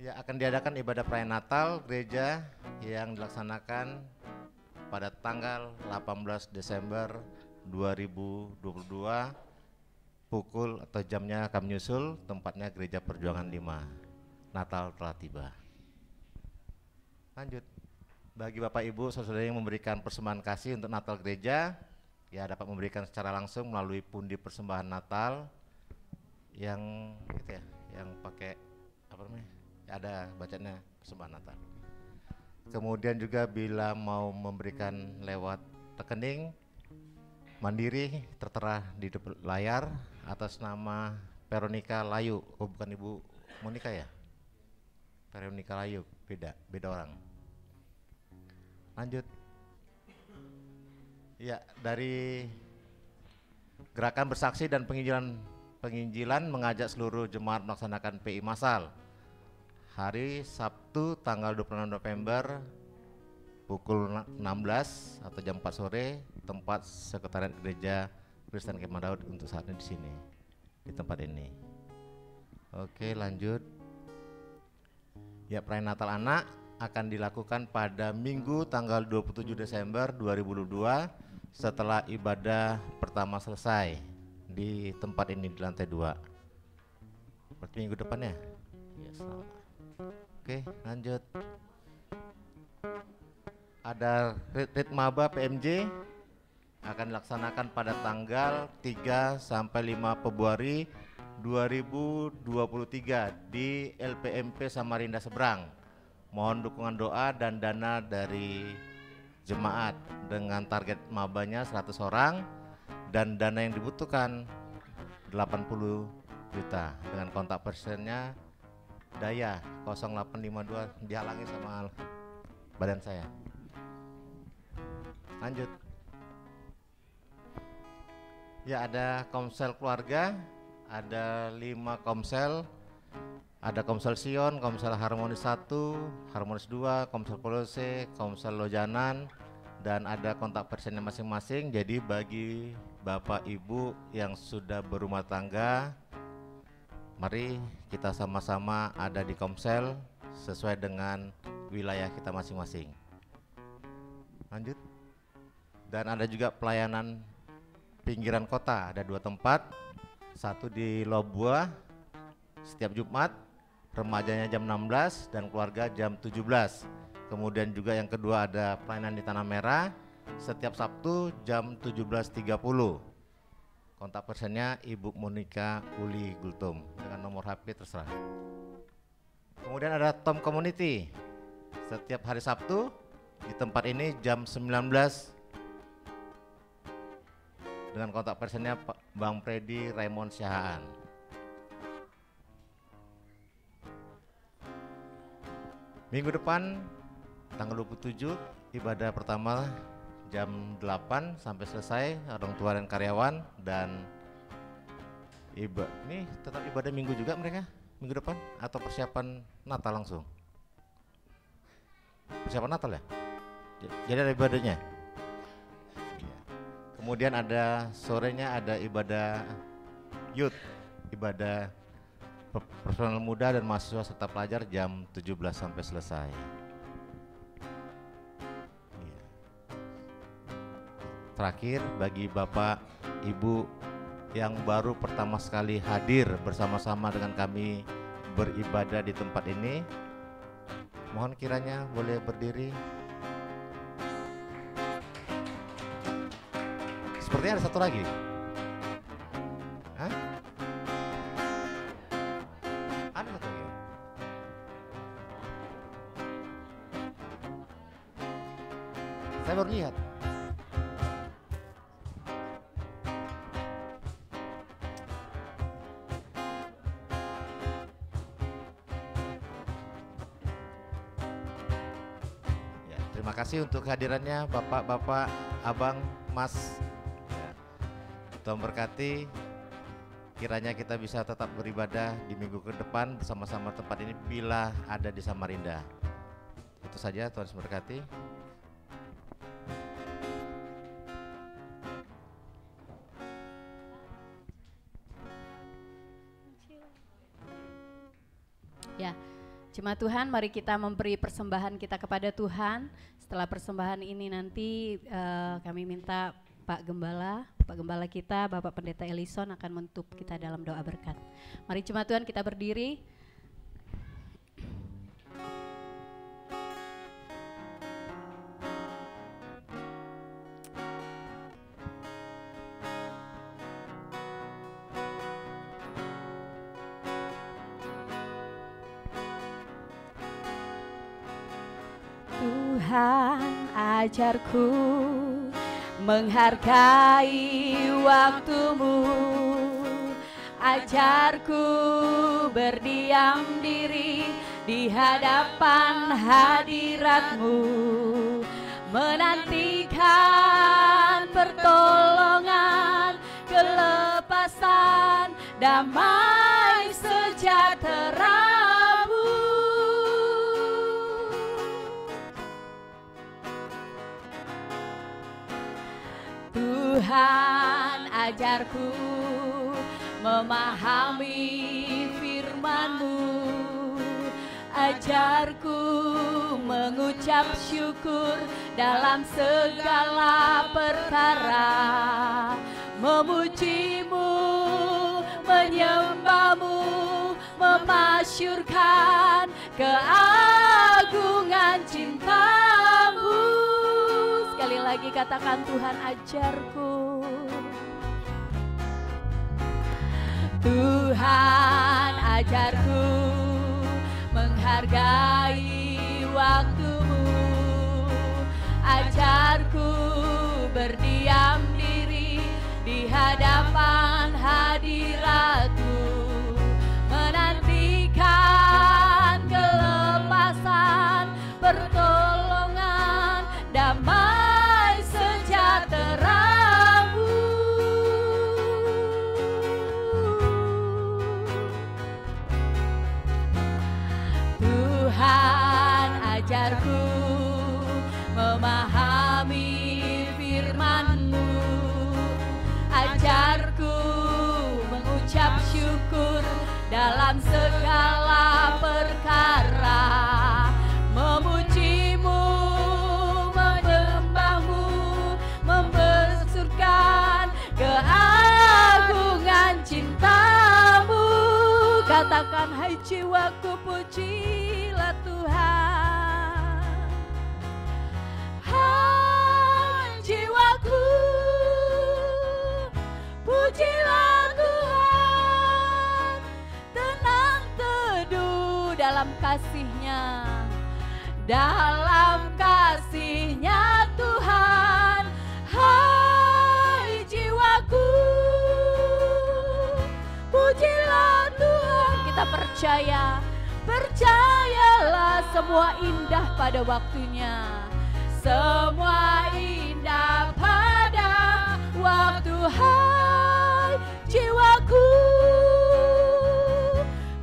Ya, akan diadakan ibadah perayaan Natal gereja yang dilaksanakan pada tanggal 18 Desember 2022. Pukul atau jamnya kami nyusul, tempatnya Gereja Perjuangan 5. Natal telah tiba. Lanjut. Bagi Bapak Ibu saudara yang memberikan persembahan kasih untuk Natal gereja, ya dapat memberikan secara langsung melalui pundi persembahan Natal yang gitu ya, yang pakai apa namanya? Ya, ada bacanya persembahan Natal. Kemudian juga bila mau memberikan lewat rekening mandiri tertera di layar atas nama Veronica Layu. Oh, bukan Ibu Monica ya? Veronica Layu, beda orang. Lanjut. Ya, dari Gerakan Bersaksi dan Penginjilan mengajak seluruh jemaat melaksanakan PI massal hari Sabtu tanggal 26 November pukul 16 atau jam 4 sore, tempat sekretariat Gereja Kristen Kemah Daud untuk saat ini di sini, di tempat ini. Oke, lanjut. Ya, perayaan Natal anak akan dilakukan pada Minggu tanggal 27 Desember 2022 setelah ibadah pertama selesai di tempat ini di lantai 2. Berarti minggu depan ya? Ya, selamat. Oke, lanjut. Ada Rit Maba PMJ akan dilaksanakan pada tanggal 3 sampai 5 Februari 2023 di LPMP Samarinda Seberang. Mohon dukungan doa dan dana dari jemaat dengan target mabanya 100 orang dan dana yang dibutuhkan 80 juta dengan kontak personnya Daya 0852, dihalangi sama badan saya. Lanjut. Ya, ada komsel keluarga, ada 5 komsel. Ada Komsel Sion, Komsel Harmonis 1, Harmonis 2, Komsel Kolose, Komsel Lojanan, dan ada kontak personnya masing-masing. Jadi bagi Bapak Ibu yang sudah berumah tangga, mari kita sama-sama ada di Komsel sesuai dengan wilayah kita masing-masing. Lanjut. Dan ada juga pelayanan pinggiran kota, ada 2 tempat, satu di Lobua setiap Jumat, remajanya jam 16 dan keluarga jam 17. Kemudian juga yang kedua ada pelayanan di Tanah Merah setiap Sabtu jam 17.30. Kontak personnya Ibu Monica Uli Gultum dengan nomor HP terserah. Kemudian ada Tom Community setiap hari Sabtu di tempat ini jam 19 dengan kontak personnya Bang Freddy Raymond Syahaan. Minggu depan tanggal 27 ibadah pertama jam 8 sampai selesai, orang tua dan karyawan, dan ini tetap ibadah minggu juga mereka minggu depan atau persiapan Natal langsung? Persiapan Natal ya? Jadi ada ibadahnya. Kemudian ada sorenya ada ibadah youth, ibadah personal muda dan mahasiswa serta pelajar jam 17 sampai selesai. Terakhir bagi Bapak Ibu yang baru pertama sekali hadir bersama-sama dengan kami beribadah di tempat ini, mohon kiranya boleh berdiri. Sepertinya ada satu lagi. Hah? Ada satu lagi. Saya baru lihat. Ya, terima kasih untuk kehadirannya Bapak-bapak, Abang, Mas. Tuhan berkati, kiranya kita bisa tetap beribadah di minggu ke depan bersama-sama tempat ini bila ada di Samarinda. Itu saja, Tuhan memberkati. Ya, jemaat Tuhan, mari kita memberi persembahan kita kepada Tuhan. Setelah persembahan ini nanti kami minta Pak Gembala kita, Bapak Pendeta Elison akan menutup kita dalam doa berkat. Mari jemaat Tuhan kita berdiri. Tuhan ajarku menghargai waktumu, ajarku berdiam diri di hadapan hadiratmu, menantikan pertolongan, kelepasan, damai sejahtera. Tuhan ajarku memahami firman-Mu, ajarku mengucap syukur dalam segala perkara, memuji-Mu, menyembah-Mu, memasyurkan keagungan cinta-Mu. Sekali lagi katakan, Tuhan ajarku. Tuhan ajarku menghargai waktumu, ajarku berdiam diri di hadapan hadiratmu, menantikan kelepasan, pertolongan, damai sejahtera-Mu. Tuhan ajarku memahami firman-Mu, ajarku mengucap syukur dalam segala perkara, memuji-Mu, menyembah-Mu, membersyukurkan keagungan cinta-Mu. Katakan, hai jiwaku pujilah Tuhan. dalam kasih-Nya. Dalam kasih-Nya Tuhan, hai jiwaku, pujilah Tuhan. Kita percayalah semua indah pada waktunya. Semua indah pada waktu, hai jiwaku,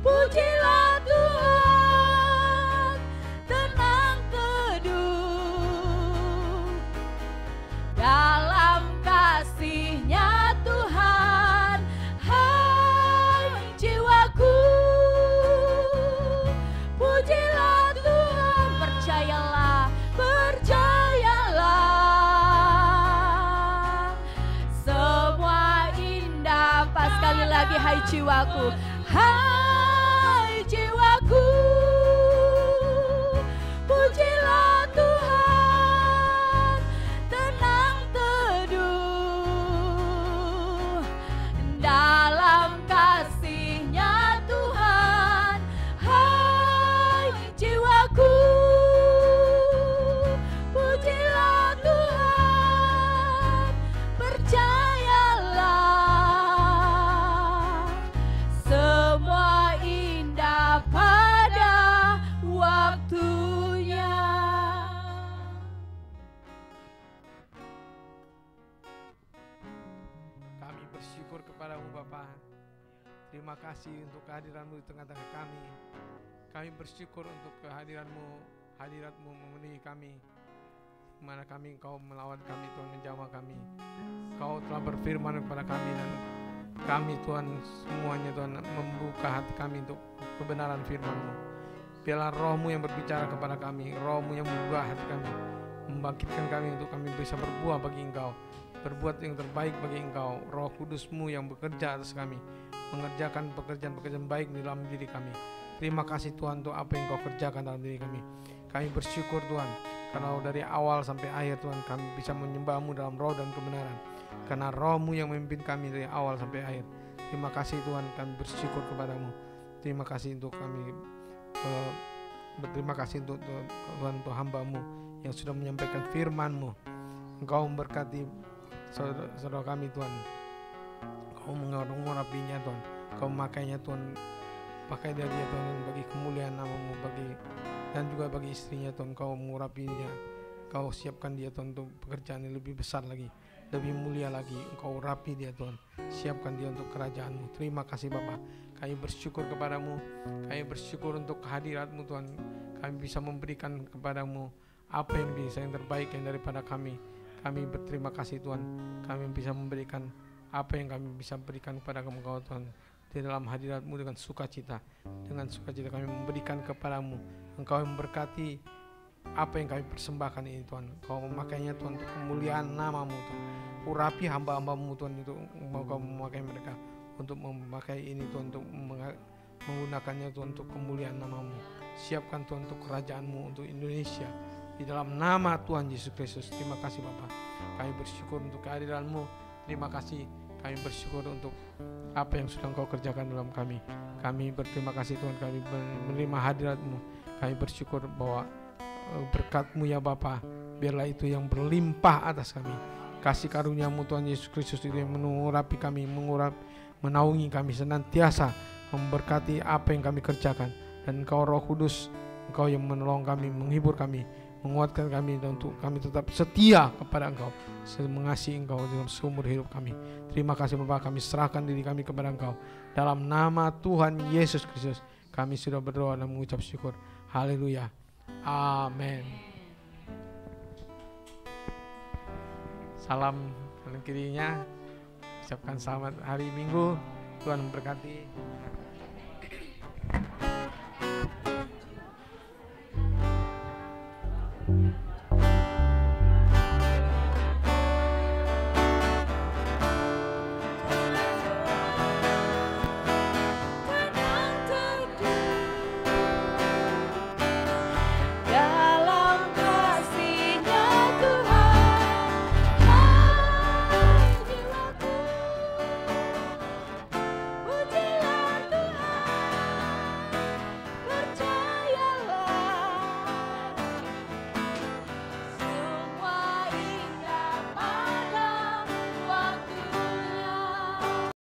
pujilah Tuhan. Tenang teduh dalam kasih-Nya Tuhan, hai jiwaku, pujilah Tuhan. Percayalah semua indah. Pas sekali lagi, hai jiwaku, hai jiwaku, pujilah Tuhan. Tenang teduh dalam kasih-Nya Tuhan, hai jiwaku, pujilah Tuhan. Percayalah semua indah pada waktunya. Kami bersyukur kepadamu Bapa. Terima kasih untuk kehadiran-Mu di tengah-tengah kami. Kami bersyukur untuk hadirat-Mu memenuhi kami. Mana kami Engkau melawan kami Tuhan, menjamah kami. Engkau telah berfirman kepada kami, dan kami Tuhan semuanya Tuhan membuka hati kami untuk kebenaran firman-Mu. Biarlah Roh-Mu yang berbicara kepada kami, Roh-Mu yang membuka hati kami, membangkitkan kami untuk kami bisa berbuah bagi Engkau, berbuat yang terbaik bagi Engkau. Roh Kudus-Mu yang bekerja atas kami, mengerjakan pekerjaan-pekerjaan baik di dalam diri kami. Terima kasih Tuhan untuk apa yang Kau kerjakan dalam diri kami. Kami bersyukur Tuhan, karena dari awal sampai akhir Tuhan kami bisa menyembah-Mu dalam roh dan kebenaran, karena Roh-Mu yang memimpin kami dari awal sampai akhir. Terima kasih Tuhan, kami bersyukur kepadamu. Terima kasih untuk kami, berterima kasih untuk Tuhan, untuk hamba-Mu yang sudah menyampaikan firman-Mu. Engkau memberkati saudara kami Tuhan. Engkau mengurapinya Tuhan, Engkau memakainya Tuhan, pakai dia Tuhan bagi kemuliaan nama-Mu, dan juga bagi istrinya Tuhan. Engkau mengurapinya, Engkau siapkan dia Tuhan untuk pekerjaan yang lebih besar lagi, lebih mulia lagi. Engkau rapi dia Tuhan, siapkan dia untuk kerajaan-Mu. Terima kasih Bapa. Kami bersyukur kepadamu, kami bersyukur untuk kehadirat-Mu Tuhan. Kami bisa memberikan kepadamu apa yang bisa, yang terbaik yang daripada kami. Kami berterima kasih Tuhan, kami bisa memberikan apa yang kami bisa berikan kepada Engkau Tuhan. Di dalam hadirat-Mu dengan sukacita, kami memberikan kepadamu. Engkau yang memberkati apa yang kami persembahkan ini Tuhan. Engkau memakainya Tuhan untuk kemuliaan nama-Mu Tuhan. Urapi hamba-hamba-Mu Tuhan, untuk Engkau memakai mereka untuk memakai ini Tuhan, untuk menggunakannya Tuhan untuk kemuliaan nama-Mu. Siapkan Tuhan untuk kerajaan-Mu, untuk Indonesia, di dalam nama Tuhan Yesus Kristus. Terima kasih Bapa. Kami bersyukur untuk kehadiran-Mu. Terima kasih. Kami bersyukur untuk apa yang sudah Engkau kerjakan dalam kami. Kami berterima kasih Tuhan, kami menerima hadirat-Mu. Kami bersyukur bahwa berkat-Mu ya Bapa, biarlah itu yang berlimpah atas kami. Kasih karunia-Mu Tuhan Yesus Kristus itu yang mengurapi kami, menaungi kami senantiasa, memberkati apa yang kami kerjakan. Dan Engkau Roh Kudus, Engkau yang menolong kami, menghibur kami, menguatkan kami, dan untuk kami tetap setia kepada Engkau, mengasihi Engkau dalam seumur hidup kami. Terima kasih Bapa, kami serahkan diri kami kepada Engkau. Dalam nama Tuhan Yesus Kristus kami sudah berdoa dan mengucap syukur. Haleluya. Amin. Salam kanan kirinya. Ucapkan selamat hari Minggu. Tuhan memberkati.